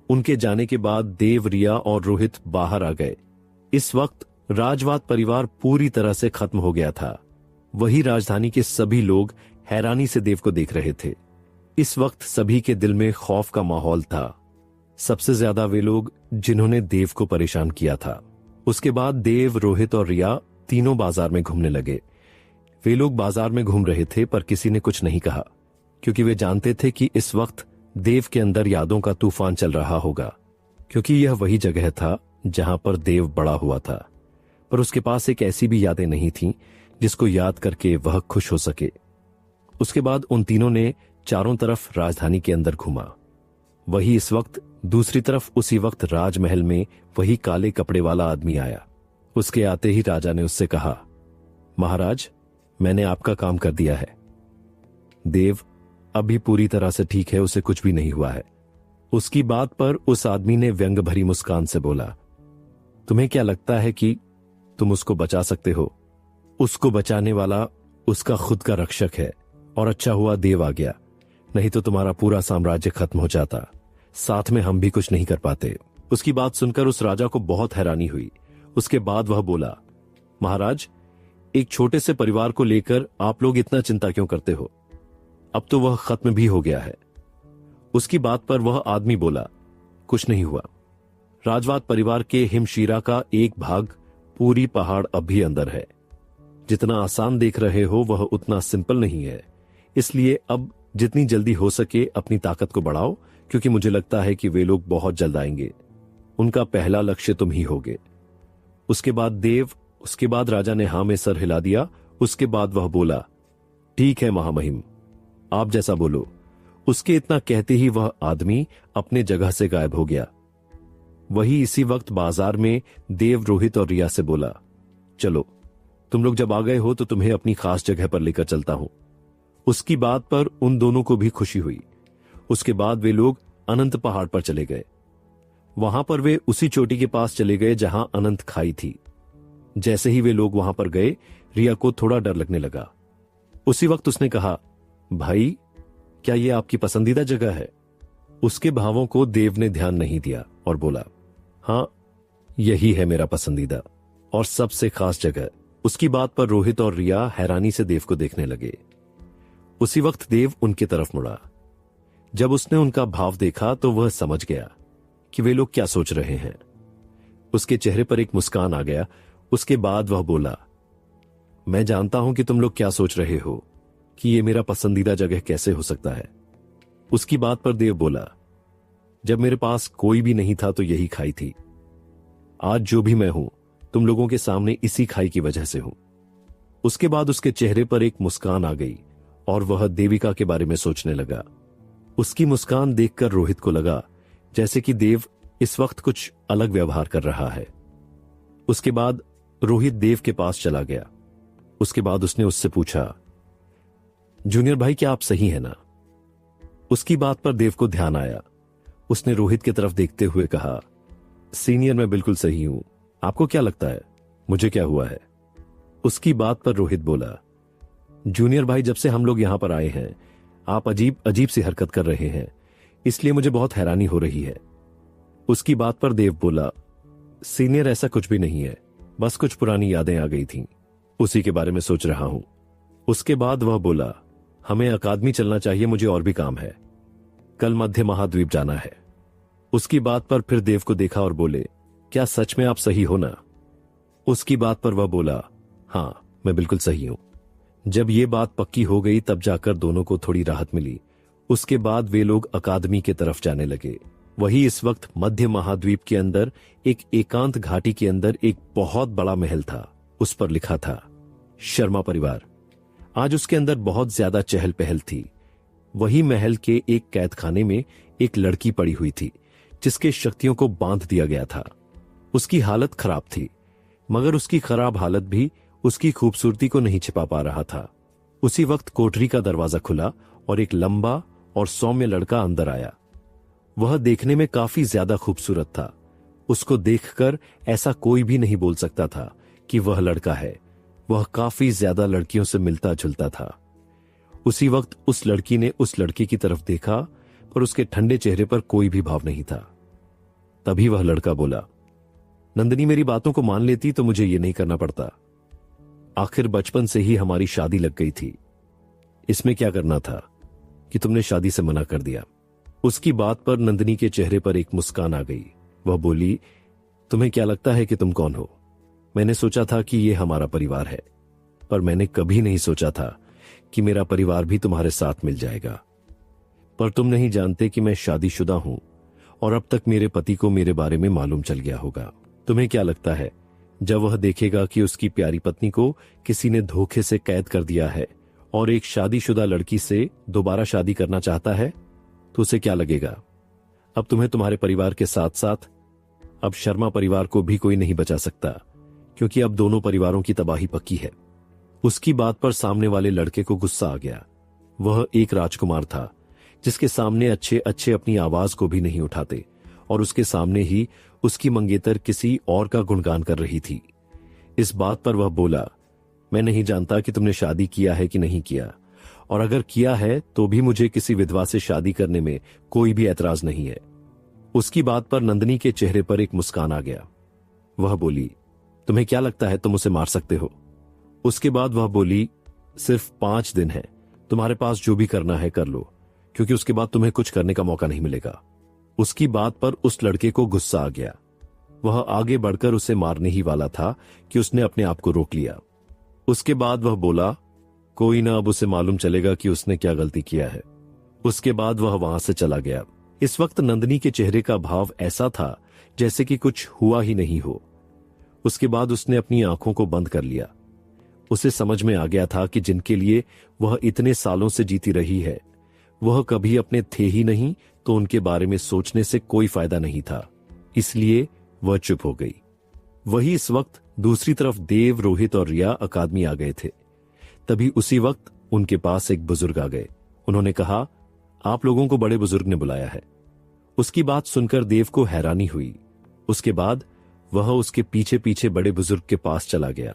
Speaker 1: उनके जाने के बाद देव, रिया और रोहित बाहर आ गए। इस वक्त राजवाद परिवार पूरी तरह से खत्म हो गया था। वही राजधानी के सभी लोग हैरानी से देव को देख रहे थे। इस वक्त सभी के दिल में खौफ का माहौल था, सबसे ज्यादा वे लोग जिन्होंने देव को परेशान किया था। उसके बाद देव, रोहित और रिया तीनों बाजार में घूमने लगे। वे लोग बाजार में घूम रहे थे, पर किसी ने कुछ नहीं कहा, क्योंकि वे जानते थे कि इस वक्त देव के अंदर यादों का तूफान चल रहा होगा, क्योंकि यह वही जगह था जहां पर देव बड़ा हुआ था। पर उसके पास एक ऐसी भी यादें नहीं थीं जिसको याद करके वह खुश हो सके। उसके बाद उन तीनों ने चारों तरफ राजधानी के अंदर घूमा। वही इस वक्त दूसरी तरफ उसी वक्त राजमहल में वही काले कपड़े वाला आदमी आया। उसके आते ही राजा ने उससे कहा, महाराज, मैंने आपका काम कर दिया है। देव अभी पूरी तरह से ठीक है, उसे कुछ भी नहीं हुआ है। उसकी बात पर उस आदमी ने व्यंग भरी मुस्कान से बोला, तुम्हें क्या लगता है कि तुम उसको बचा सकते हो? उसको बचाने वाला उसका खुद का रक्षक है, और अच्छा हुआ देव आ गया, नहीं तो तुम्हारा पूरा साम्राज्य खत्म हो जाता। साथ में हम भी कुछ नहीं कर पाते। उसकी बात सुनकर उस राजा को बहुत हैरानी हुई। उसके बाद वह बोला, महाराज, एक छोटे से परिवार को लेकर आप लोग इतना चिंता क्यों करते हो? अब तो वह खत्म भी हो गया है। उसकी बात पर वह आदमी बोला, कुछ नहीं हुआ। राजवाद परिवार के हिमशीरा का एक भाग पूरी पहाड़ अब भी अंदर है। जितना आसान देख रहे हो वह उतना सिंपल नहीं है, इसलिए अब जितनी जल्दी हो सके अपनी ताकत को बढ़ाओ, क्योंकि मुझे लगता है कि वे लोग बहुत जल्द आएंगे। उनका पहला लक्ष्य तुम ही होगे। उसके बाद राजा ने हां में सर हिला दिया। उसके बाद वह बोला, ठीक है महामहिम, आप जैसा बोलो। उसके इतना कहते ही वह आदमी अपने जगह से गायब हो गया। वही इसी वक्त बाजार में देव, रोहित और रिया से बोला, चलो, तुम लोग जब आ गए हो तो तुम्हें अपनी खास जगह पर लेकर चलता हूं। उसकी बात पर उन दोनों को भी खुशी हुई। उसके बाद वे लोग अनंत पहाड़ पर चले गए। वहां पर वे उसी चोटी के पास चले गए जहां अनंत खाई थी। जैसे ही वे लोग वहां पर गए, रिया को थोड़ा डर लगने लगा। उसी वक्त उसने कहा, भाई, क्या यह आपकी पसंदीदा जगह है? उसके भावों को देव ने ध्यान नहीं दिया और बोला, हां, यही है मेरा पसंदीदा और सबसे खास जगह। उसकी बात पर रोहित और रिया हैरानी से देव को देखने लगे। उसी वक्त देव उनकी तरफ मुड़ा। जब उसने उनका भाव देखा तो वह समझ गया कि वे लोग क्या सोच रहे हैं। उसके चेहरे पर एक मुस्कान आ गया। उसके बाद वह बोला, मैं जानता हूं कि तुम लोग क्या सोच रहे हो कि ये मेरा पसंदीदा जगह कैसे हो सकता है। उसकी बात पर देव बोला, जब मेरे पास कोई भी नहीं था तो यही खाई थी। आज जो भी मैं हूं तुम लोगों के सामने इसी खाई की वजह से हूं। उसके बाद उसके चेहरे पर एक मुस्कान आ गई और वह देविका के बारे में सोचने लगा। उसकी मुस्कान देखकर रोहित को लगा जैसे कि देव इस वक्त कुछ अलग व्यवहार कर रहा है। उसके बाद रोहित देव के पास चला गया। उसके बाद उसने उससे पूछा, जूनियर भाई क्या आप सही है ना? उसकी बात पर देव को ध्यान आया। उसने रोहित की तरफ देखते हुए कहा, सीनियर मैं बिल्कुल सही हूं। आपको क्या लगता है मुझे क्या हुआ है? उसकी बात पर रोहित बोला, जूनियर भाई जब से हम लोग यहां पर आए हैं आप अजीब अजीब सी हरकत कर रहे हैं, इसलिए मुझे बहुत हैरानी हो रही है। उसकी बात पर देव बोला, सीनियर ऐसा कुछ भी नहीं है, बस कुछ पुरानी यादें आ गई थीं, उसी के बारे में सोच रहा हूं। उसके बाद वह बोला, हमें अकादमी चलना चाहिए, मुझे और भी काम है, कल मध्य महाद्वीप जाना है। उसकी बात पर फिर देव को देखा और बोले, क्या सच में आप सही हो ना? उसकी बात पर वह बोला, हां मैं बिल्कुल सही हूं। जब ये बात पक्की हो गई तब जाकर दोनों को थोड़ी राहत मिली। उसके बाद वे लोग अकादमी के तरफ जाने लगे। वही इस वक्त मध्य महाद्वीप के अंदर एक एकांत घाटी के अंदर एक बहुत बड़ा महल था। उस पर लिखा था शर्मा परिवार। आज उसके अंदर बहुत ज्यादा चहल पहल थी। वही महल के एक कैदखाने में एक लड़की पड़ी हुई थी जिसके शक्तियों को बांध दिया गया था। उसकी हालत खराब थी, मगर उसकी खराब हालत भी उसकी खूबसूरती को नहीं छिपा पा रहा था। उसी वक्त कोठरी का दरवाजा खुला और एक लंबा और सौम्य लड़का अंदर आया। वह देखने में काफी ज्यादा खूबसूरत था। उसको देखकर ऐसा कोई भी नहीं बोल सकता था कि वह लड़का है। वह काफी ज्यादा लड़कियों से मिलता जुलता था। उसी वक्त उस लड़की ने उस लड़के की तरफ देखा, पर उसके ठंडे चेहरे पर कोई भी भाव नहीं था। तभी वह लड़का बोला, नंदिनी मेरी बातों को मान लेती तो मुझे ये नहीं करना पड़ता। आखिर बचपन से ही हमारी शादी लग गई थी, इसमें क्या करना था कि तुमने शादी से मना कर दिया। उसकी बात पर नंदिनी के चेहरे पर एक मुस्कान आ गई। वह बोली, तुम्हें क्या लगता है कि तुम कौन हो? मैंने सोचा था कि यह हमारा परिवार है, पर मैंने कभी नहीं सोचा था कि मेरा परिवार भी तुम्हारे साथ मिल जाएगा। पर तुम नहीं जानते कि मैं शादीशुदा हूं और अब तक मेरे पति को मेरे बारे में मालूम चल गया होगा। तुम्हें क्या लगता है जब वह देखेगा कि उसकी प्यारी पत्नी को किसी ने धोखे से कैद कर दिया है और एक शादीशुदा लड़की से दोबारा शादी करना चाहता है, तो उसे क्या लगेगा? अब तुम्हें तुम्हारे परिवार के साथ साथ अब शर्मा परिवार को भी कोई नहीं बचा सकता, क्योंकि अब दोनों परिवारों की तबाही पक्की है। उसकी बात पर सामने वाले लड़के को गुस्सा आ गया। वह एक राजकुमार था जिसके सामने अच्छे अच्छे अपनी आवाज को भी नहीं उठाते, और उसके सामने ही उसकी मंगेतर किसी और का गुणगान कर रही थी। इस बात पर वह बोला, मैं नहीं जानता कि तुमने शादी किया है कि नहीं किया, और अगर किया है तो भी मुझे किसी विधवा से शादी करने में कोई भी ऐतराज नहीं है। उसकी बात पर नंदिनी के चेहरे पर एक मुस्कान आ गया। वह बोली, तुम्हें क्या लगता है तुम उसे मार सकते हो? उसके बाद वह बोली, सिर्फ 5 दिन है, तुम्हारे पास जो भी करना है कर लो, क्योंकि उसके बाद तुम्हें कुछ करने का मौका नहीं मिलेगा। उसकी बात पर उस लड़के को गुस्सा आ गया। वह आगे बढ़कर उसे मारने ही वाला था कि उसने अपने आप को रोक लिया। उसके बाद वह बोला, कोई ना, अब उसे मालूम चलेगा कि उसने क्या गलती किया है। उसके बाद वह वहां से चला गया। इस वक्त नंदिनी के चेहरे का भाव ऐसा था जैसे कि कुछ हुआ ही नहीं हो। उसके बाद उसने अपनी आंखों को बंद कर लिया। उसे समझ में आ गया था कि जिनके लिए वह इतने सालों से जीती रही है, वह कभी अपने थे ही नहीं, तो उनके बारे में सोचने से कोई फायदा नहीं था। इसलिए वह चुप हो गई। वही इस वक्त दूसरी तरफ देव, रोहित और रिया अकादमी आ गए थे। तभी उसी वक्त उनके पास एक बुजुर्ग आ गए। उन्होंने कहा, आप लोगों को बड़े बुजुर्ग ने बुलाया है। उसकी बात सुनकर देव को हैरानी हुई। उसके बाद वह उसके पीछे पीछे बड़े बुजुर्ग के पास चला गया।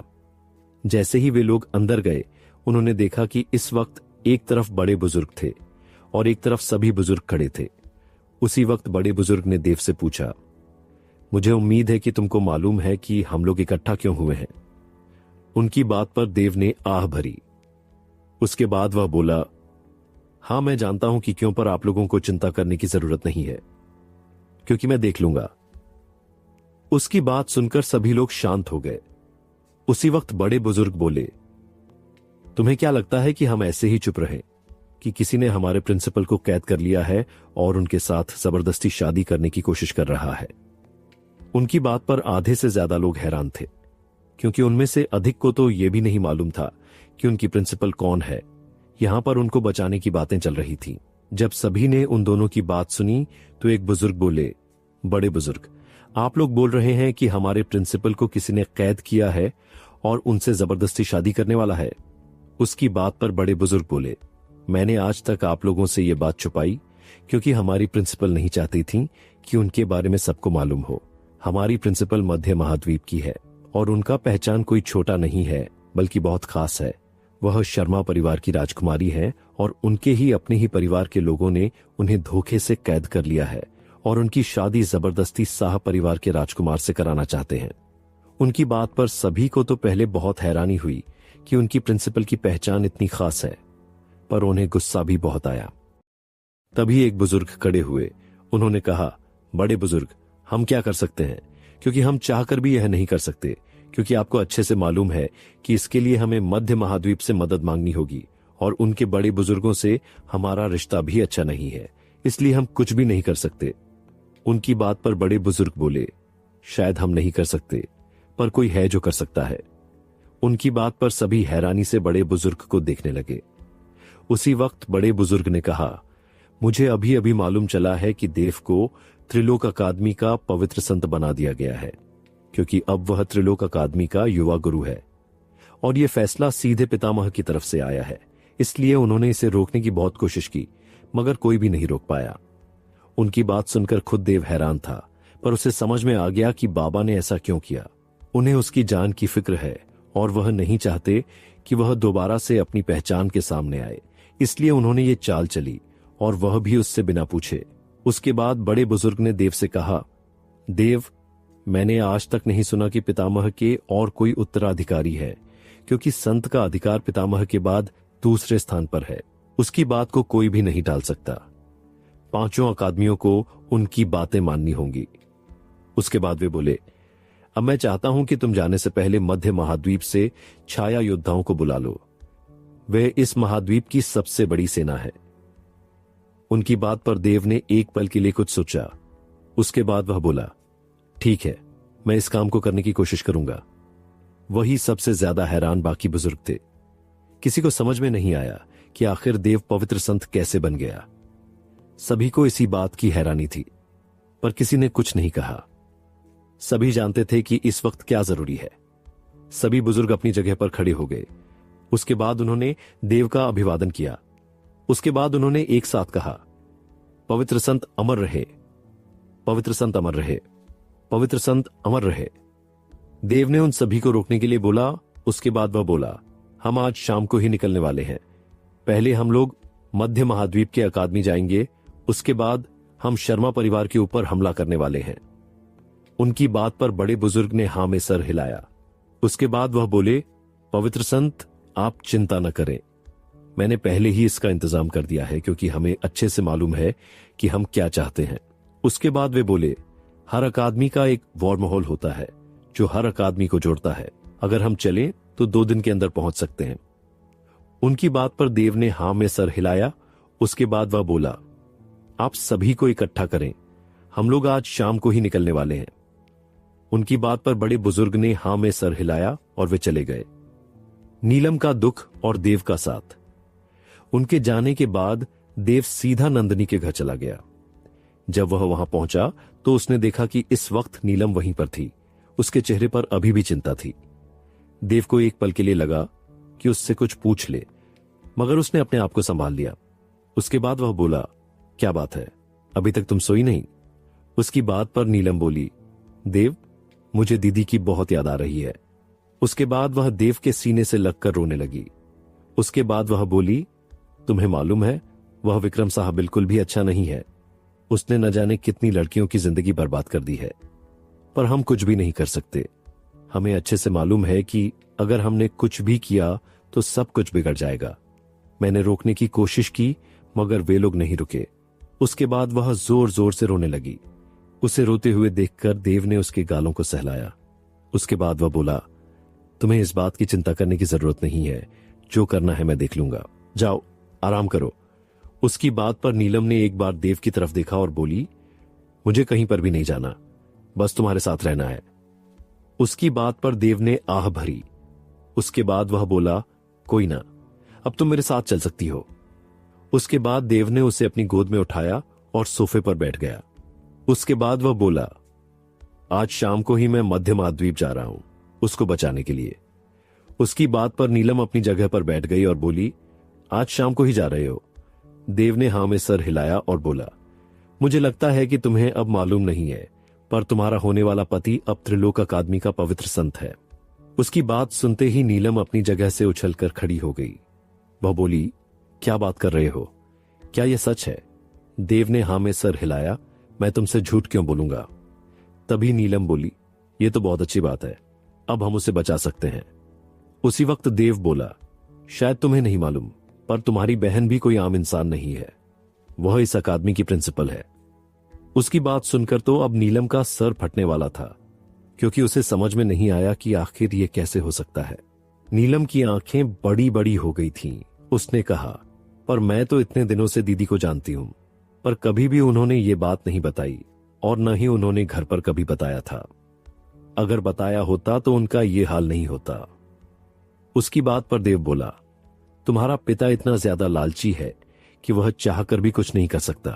Speaker 1: जैसे ही वे लोग अंदर गए, उन्होंने देखा कि इस वक्त एक तरफ बड़े बुजुर्ग थे और एक तरफ सभी बुजुर्ग खड़े थे। उसी वक्त बड़े बुजुर्ग ने देव से पूछा, मुझे उम्मीद है कि तुमको मालूम है कि हम लोग इकट्ठा क्यों हुए हैं। उनकी बात पर देव ने आह भरी। उसके बाद वह बोला, हां मैं जानता हूं कि क्यों, पर आप लोगों को चिंता करने की जरूरत नहीं है, क्योंकि मैं देख लूंगा। उसकी बात सुनकर सभी लोग शांत हो गए। उसी वक्त बड़े बुजुर्ग बोले, तुम्हें क्या लगता है कि हम ऐसे ही चुप रहें, कि किसी ने हमारे प्रिंसिपल को कैद कर लिया है और उनके साथ जबरदस्ती शादी करने की कोशिश कर रहा है। उनकी बात पर आधे से ज्यादा लोग हैरान थे, क्योंकि उनमें से अधिक को तो यह भी नहीं मालूम था कि उनकी प्रिंसिपल कौन है। यहां पर उनको बचाने की बातें चल रही थी। जब सभी ने उन दोनों की बात सुनी तो एक बुजुर्ग बोले, बड़े बुजुर्ग, आप लोग बोल रहे हैं कि हमारे प्रिंसिपल को किसी ने कैद किया है और उनसे जबरदस्ती शादी करने वाला है। उसकी बात पर बड़े बुजुर्ग बोले, मैंने आज तक आप लोगों से ये बात छुपाई क्योंकि हमारी प्रिंसिपल नहीं चाहती थी कि उनके बारे में सबको मालूम हो। हमारी प्रिंसिपल मध्य महाद्वीप की है और उनका पहचान कोई छोटा नहीं है बल्कि बहुत खास है। वह शर्मा परिवार की राजकुमारी है और उनके ही अपने ही परिवार के लोगों ने उन्हें धोखे से कैद कर लिया है और उनकी शादी जबरदस्ती शाह परिवार के राजकुमार से कराना चाहते हैं। उनकी बात पर सभी को तो पहले बहुत हैरानी हुई कि उनकी प्रिंसिपल की पहचान इतनी खास है, पर उन्हें गुस्सा भी बहुत आया। तभी एक बुजुर्ग खड़े हुए। उन्होंने कहा, बड़े बुजुर्ग, हम क्या कर सकते हैं, क्योंकि हम चाहकर भी यह नहीं कर सकते, क्योंकि आपको अच्छे से मालूम है कि इसके लिए हमें मध्य महाद्वीप से मदद मांगनी होगी और उनके बड़े बुजुर्गों से हमारा रिश्ता भी अच्छा नहीं है, इसलिए हम कुछ भी नहीं कर सकते। उनकी बात पर बड़े बुजुर्ग बोले, शायद हम नहीं कर सकते, पर कोई है जो कर सकता है। उनकी बात पर सभी हैरानी से बड़े बुजुर्ग को देखने लगे। उसी वक्त बड़े बुजुर्ग ने कहा, मुझे अभी अभी मालूम चला है कि देव को त्रिलोक अकादमी का पवित्र संत बना दिया गया है, क्योंकि अब वह त्रिलोक अकादमी का युवा गुरु है और यह फैसला सीधे पितामह की तरफ से आया है। इसलिए उन्होंने इसे रोकने की बहुत कोशिश की, मगर कोई भी नहीं रोक पाया। उनकी बात सुनकर खुद देव हैरान था, पर उसे समझ में आ गया कि बाबा ने ऐसा क्यों किया। उन्हें उसकी जान की फिक्र है और वह नहीं चाहते कि वह दोबारा से अपनी पहचान के सामने आए, इसलिए उन्होंने ये चाल चली और वह भी उससे बिना पूछे। उसके बाद बड़े बुजुर्ग ने देव से कहा, देव, मैंने आज तक नहीं सुना कि पितामह के और कोई उत्तराधिकारी है, क्योंकि संत का अधिकार पितामह के बाद दूसरे स्थान पर है। उसकी बात को कोई भी नहीं टाल सकता। 5 अकादमियों को उनकी बातें माननी होंगी। उसके बाद वे बोले, अब मैं चाहता हूं कि तुम जाने से पहले मध्य महाद्वीप से छाया योद्धाओं को बुला लो। वे इस महाद्वीप की सबसे बड़ी सेना है। उनकी बात पर देव ने एक पल के लिए कुछ सोचा। उसके बाद वह बोला, ठीक है, मैं इस काम को करने की कोशिश करूंगा। वही सबसे ज्यादा हैरान बाकी बुजुर्ग थे। किसी को समझ में नहीं आया कि आखिर देव पवित्र संत कैसे बन गया। सभी को इसी बात की हैरानी थी, पर किसी ने कुछ नहीं कहा। सभी जानते थे कि इस वक्त क्या जरूरी है। सभी बुजुर्ग अपनी जगह पर खड़े हो गए। उसके बाद उन्होंने देव का अभिवादन किया। उसके बाद उन्होंने एक साथ कहा, पवित्र संत अमर रहे, पवित्र संत अमर रहे, पवित्र संत अमर रहे। देव ने उन सभी को रोकने के लिए बोला। उसके बाद वह बोला, हम आज शाम को ही निकलने वाले हैं। पहले हम लोग मध्य महाद्वीप के अकादमी जाएंगे, उसके बाद हम शर्मा परिवार के ऊपर हमला करने वाले हैं। उनकी बात पर बड़े बुजुर्ग ने हां में सर हिलाया। उसके बाद वह बोले, पवित्र संत, आप चिंता न करें, मैंने पहले ही इसका इंतजाम कर दिया है, क्योंकि हमें अच्छे से मालूम है कि हम क्या चाहते हैं। उसके बाद वे बोले, हर अकादमी का एक वॉरमहल होता है जो हर अकादमी को जोड़ता है। अगर हम चलें तो 2 दिन के अंदर पहुंच सकते हैं। उनकी बात पर देव ने हां में सर हिलाया। उसके बाद वह बोला, आप सभी को इकट्ठा करें, हम लोग आज शाम को ही निकलने वाले हैं। उनकी बात पर बड़े बुजुर्ग ने हां में सर हिलाया और वे चले गए। नीलम का दुख और देव का साथ। उनके जाने के बाद देव सीधा नंदिनी के घर चला गया। जब वह वहां पहुंचा तो उसने देखा कि इस वक्त नीलम वहीं पर थी। उसके चेहरे पर अभी भी चिंता थी। देव को एक पल के लिए लगा कि उससे कुछ पूछ ले, मगर उसने अपने आप को संभाल लिया। उसके बाद वह बोला, क्या बात है, अभी तक तुम सोई नहीं? उसकी बात पर नीलम बोली, देव, मुझे दीदी की बहुत याद आ रही है। उसके बाद वह देव के सीने से लगकर रोने लगी। उसके बाद वह बोली, तुम्हें मालूम है, वह विक्रम साहब बिल्कुल भी अच्छा नहीं है। उसने न जाने कितनी लड़कियों की जिंदगी बर्बाद कर दी है, पर हम कुछ भी नहीं कर सकते। हमें अच्छे से मालूम है कि अगर हमने कुछ भी किया तो सब कुछ बिगड़ जाएगा। मैंने रोकने की कोशिश की, मगर वे लोग नहीं रुके। उसके बाद वह जोर जोर से रोने लगी। उसे रोते हुए देखकर देव ने उसके गालों को सहलाया। उसके बाद वह बोला, तुम्हें इस बात की चिंता करने की जरूरत नहीं है, जो करना है मैं देख लूंगा। जाओ, आराम करो, उसकी बात पर नीलम ने एक बार देव की तरफ देखा और बोली, मुझे कहीं पर भी नहीं जाना, बस तुम्हारे साथ रहना है। उसकी बात पर देव ने आह भरी। उसके बाद वह बोला, कोई ना, अब तुम मेरे साथ चल सकती हो। उसके बाद देव ने उसे अपनी गोद में उठाया और सोफे पर बैठ गया। उसके बाद वह बोला, आज शाम को ही मैं मध्य महाद्वीप जा रहा हूं, उसको बचाने के लिए। उसकी बात पर नीलम अपनी जगह पर बैठ गई और बोली, आज शाम को ही जा रहे हो? देव ने हां में सर हिलाया और बोला, मुझे लगता है कि तुम्हें अब मालूम नहीं है, पर तुम्हारा होने वाला पति अब त्रिलोक अकादमी का पवित्र संत है। उसकी बात सुनते ही नीलम अपनी जगह से उछलकर खड़ी हो गई। वह बोली, क्या बात कर रहे हो? क्या यह सच है? देव ने हां में सर हिलाया। मैं तुमसे झूठ क्यों बोलूंगा? तभी नीलम बोली, यह तो बहुत अच्छी बात है, अब हम उसे बचा सकते हैं। उसी वक्त देव बोला, शायद तुम्हें नहीं मालूम, पर तुम्हारी बहन भी कोई आम इंसान नहीं है, वह इस अकादमी की प्रिंसिपल है। उसकी बात सुनकर तो अब नीलम का सर फटने वाला था, क्योंकि उसे समझ में नहीं आया कि आखिर यह कैसे हो सकता है। नीलम की आंखें बड़ी बड़ी हो गई थीं। उसने कहा, पर मैं तो इतने दिनों से दीदी को जानती हूं, पर कभी भी उन्होंने ये बात नहीं बताई, और न ही उन्होंने घर पर कभी बताया था। अगर बताया होता तो उनका ये हाल नहीं होता। उसकी बात पर देव बोला, तुम्हारा पिता इतना ज्यादा लालची है कि वह चाहकर भी कुछ नहीं कर सकता।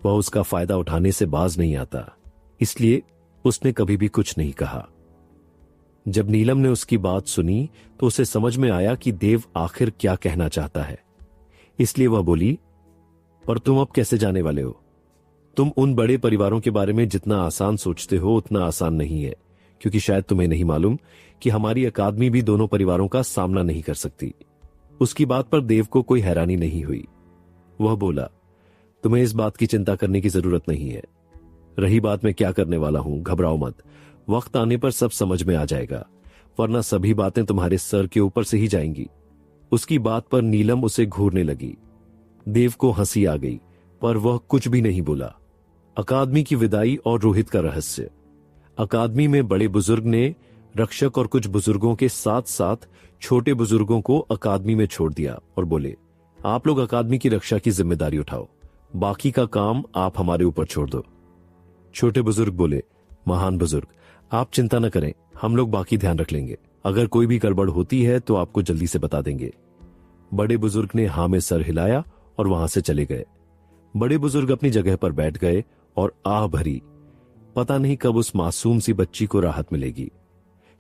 Speaker 1: वह उसका फायदा उठाने से बाज नहीं आता, इसलिए उसने कभी भी कुछ नहीं कहा। जब नीलम ने उसकी बात सुनी तो उसे समझ में आया कि देव आखिर क्या कहना चाहता है, इसलिए वह बोली, पर तुम अब कैसे जाने वाले हो? तुम उन बड़े परिवारों के बारे में जितना आसान सोचते हो उतना आसान नहीं है, क्योंकि शायद तुम्हें नहीं मालूम कि हमारी अकादमी भी दोनों परिवारों का सामना नहीं कर सकती। उसकी बात पर देव को कोई हैरानी नहीं हुई। वह बोला, तुम्हें इस बात की चिंता करने की जरूरत नहीं है। रही बात मैं क्या करने वाला हूं, घबराओ मत, वक्त आने पर सब समझ में आ जाएगा, वरना सभी बातें तुम्हारे सर के ऊपर से ही जाएंगी। उसकी बात पर नीलम उसे घूरने लगी। देव को हंसी आ गई, पर वह कुछ भी नहीं बोला। अकादमी की विदाई और रोहित का रहस्य। अकादमी में बड़े बुजुर्ग ने रक्षक और कुछ बुजुर्गों के साथ साथ छोटे बुजुर्गों को अकादमी में छोड़ दिया और बोले, आप लोग अकादमी की रक्षा की जिम्मेदारी उठाओ, बाकी का काम आप हमारे ऊपर छोड़ दो। छोटे बुजुर्ग बोले, महान बुजुर्ग, आप चिंता न करें, हम लोग बाकी ध्यान रख लेंगे। अगर कोई भी गड़बड़ होती है तो आपको जल्दी से बता देंगे। बड़े बुजुर्ग ने हां में सर हिलाया और वहां से चले गए। बड़े बुजुर्ग अपनी जगह पर बैठ गए और आह भरी, पता नहीं कब उस मासूम सी बच्ची को राहत मिलेगी।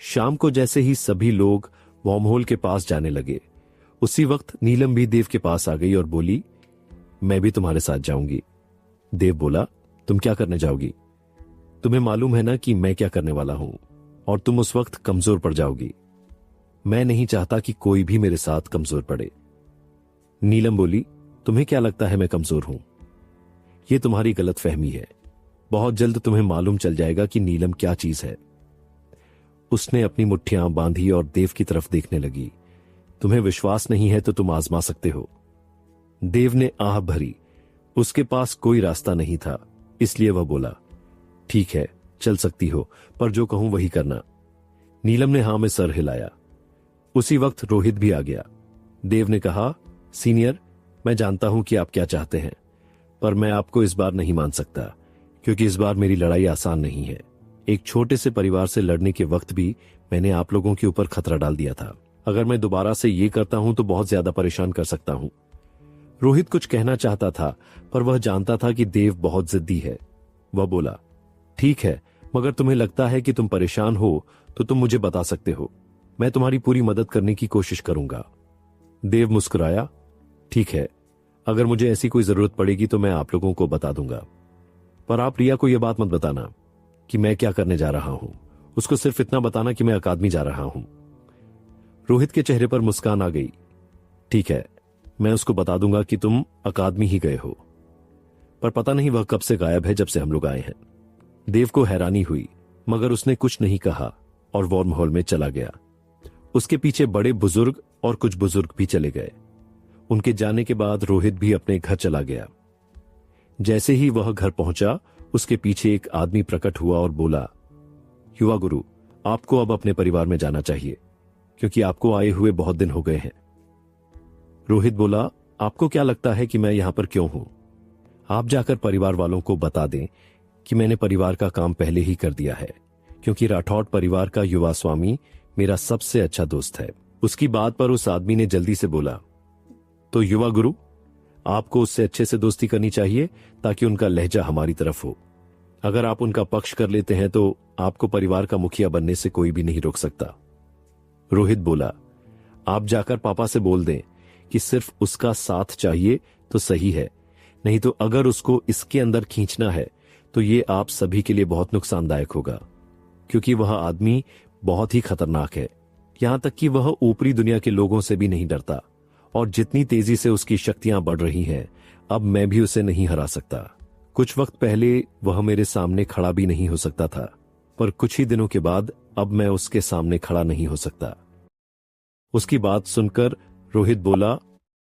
Speaker 1: शाम को जैसे ही सभी लोग वॉर्महोल के पास जाने लगे, उसी वक्त नीलम भी देव के पास आ गई और बोली, मैं भी तुम्हारे साथ जाऊंगी। देव बोला, तुम क्या करने जाओगी? तुम्हें मालूम है ना कि मैं क्या करने वाला हूं, और तुम उस वक्त कमजोर पड़ जाओगी। मैं नहीं चाहता कि कोई भी मेरे साथ कमजोर पड़े। नीलम बोली, तुम्हें क्या लगता है मैं कमजोर हूं? यह तुम्हारी गलत फहमी है। बहुत जल्द तुम्हें मालूम चल जाएगा कि नीलम क्या चीज है। उसने अपनी मुट्ठियां बांधी और देव की तरफ देखने लगी। तुम्हें विश्वास नहीं है तो तुम आजमा सकते हो। देव ने आह भरी। उसके पास कोई रास्ता नहीं था, इसलिए वह बोला, ठीक है, चल सकती हो, पर जो कहूं वही करना। नीलम ने हां में सर हिलाया। उसी वक्त रोहित भी आ गया। देव ने कहा, सीनियर, मैं जानता हूं कि आप क्या चाहते हैं, पर मैं आपको इस बार नहीं मान सकता, क्योंकि इस बार मेरी लड़ाई आसान नहीं है। एक छोटे से परिवार से लड़ने के वक्त भी मैंने आप लोगों के ऊपर खतरा डाल दिया था। अगर मैं दोबारा से ये करता हूं तो बहुत ज्यादा परेशान कर सकता हूं। रोहित कुछ कहना चाहता था, पर वह जानता था कि देव बहुत जिद्दी है। वह बोला, ठीक है, मगर तुम्हें लगता है कि तुम परेशान हो तो तुम मुझे बता सकते हो, मैं तुम्हारी पूरी मदद करने की कोशिश करूंगा। देव मुस्कुराया, ठीक है, अगर मुझे ऐसी कोई जरूरत पड़ेगी तो मैं आप लोगों को बता दूंगा, पर आप रिया को यह बात मत बताना कि मैं क्या करने जा रहा हूं। उसको सिर्फ इतना बताना कि मैं अकादमी जा रहा हूं। रोहित के चेहरे पर मुस्कान आ गई। ठीक है, मैं उसको बता दूंगा कि तुम अकादमी ही गए हो, पर पता नहीं वह कब से गायब है, जब से हम लोग आए हैं। देव को हैरानी हुई, मगर उसने कुछ नहीं कहा और वॉर्महोल में चला गया। उसके पीछे बड़े बुजुर्ग और कुछ बुजुर्ग भी चले गए। उनके जाने के बाद रोहित भी अपने घर चला गया। जैसे ही वह घर पहुंचा, उसके पीछे एक आदमी प्रकट हुआ और बोला, युवा गुरु, आपको अब अपने परिवार में जाना चाहिए, क्योंकि आपको आए हुए बहुत दिन हो गए हैं। रोहित बोला, आपको क्या लगता है कि मैं यहां पर क्यों हूं? आप जाकर परिवार वालों को बता दें कि मैंने परिवार का काम पहले ही कर दिया है, क्योंकि राठौड़ परिवार का युवा स्वामी मेरा सबसे अच्छा दोस्त है। उसकी बात पर उस आदमी ने जल्दी से बोला, तो युवा गुरु, आपको उससे अच्छे से दोस्ती करनी चाहिए ताकि उनका लहजा हमारी तरफ हो। अगर आप उनका पक्ष कर लेते हैं तो आपको परिवार का मुखिया बनने से कोई भी नहीं रोक सकता। रोहित बोला, आप जाकर पापा से बोल दें कि सिर्फ उसका साथ चाहिए तो सही है, नहीं तो अगर उसको इसके अंदर खींचना है तो ये आप सभी के लिए बहुत नुकसानदायक होगा, क्योंकि वह आदमी बहुत ही खतरनाक है। यहां तक कि वह ऊपरी दुनिया के लोगों से भी नहीं डरता, और जितनी तेजी से उसकी शक्तियां बढ़ रही हैं, अब मैं भी उसे नहीं हरा सकता। कुछ वक्त पहले वह मेरे सामने खड़ा भी नहीं हो सकता था, पर कुछ ही दिनों के बाद अब मैं उसके सामने खड़ा नहीं हो सकता। उसकी बात सुनकर रोहित बोला,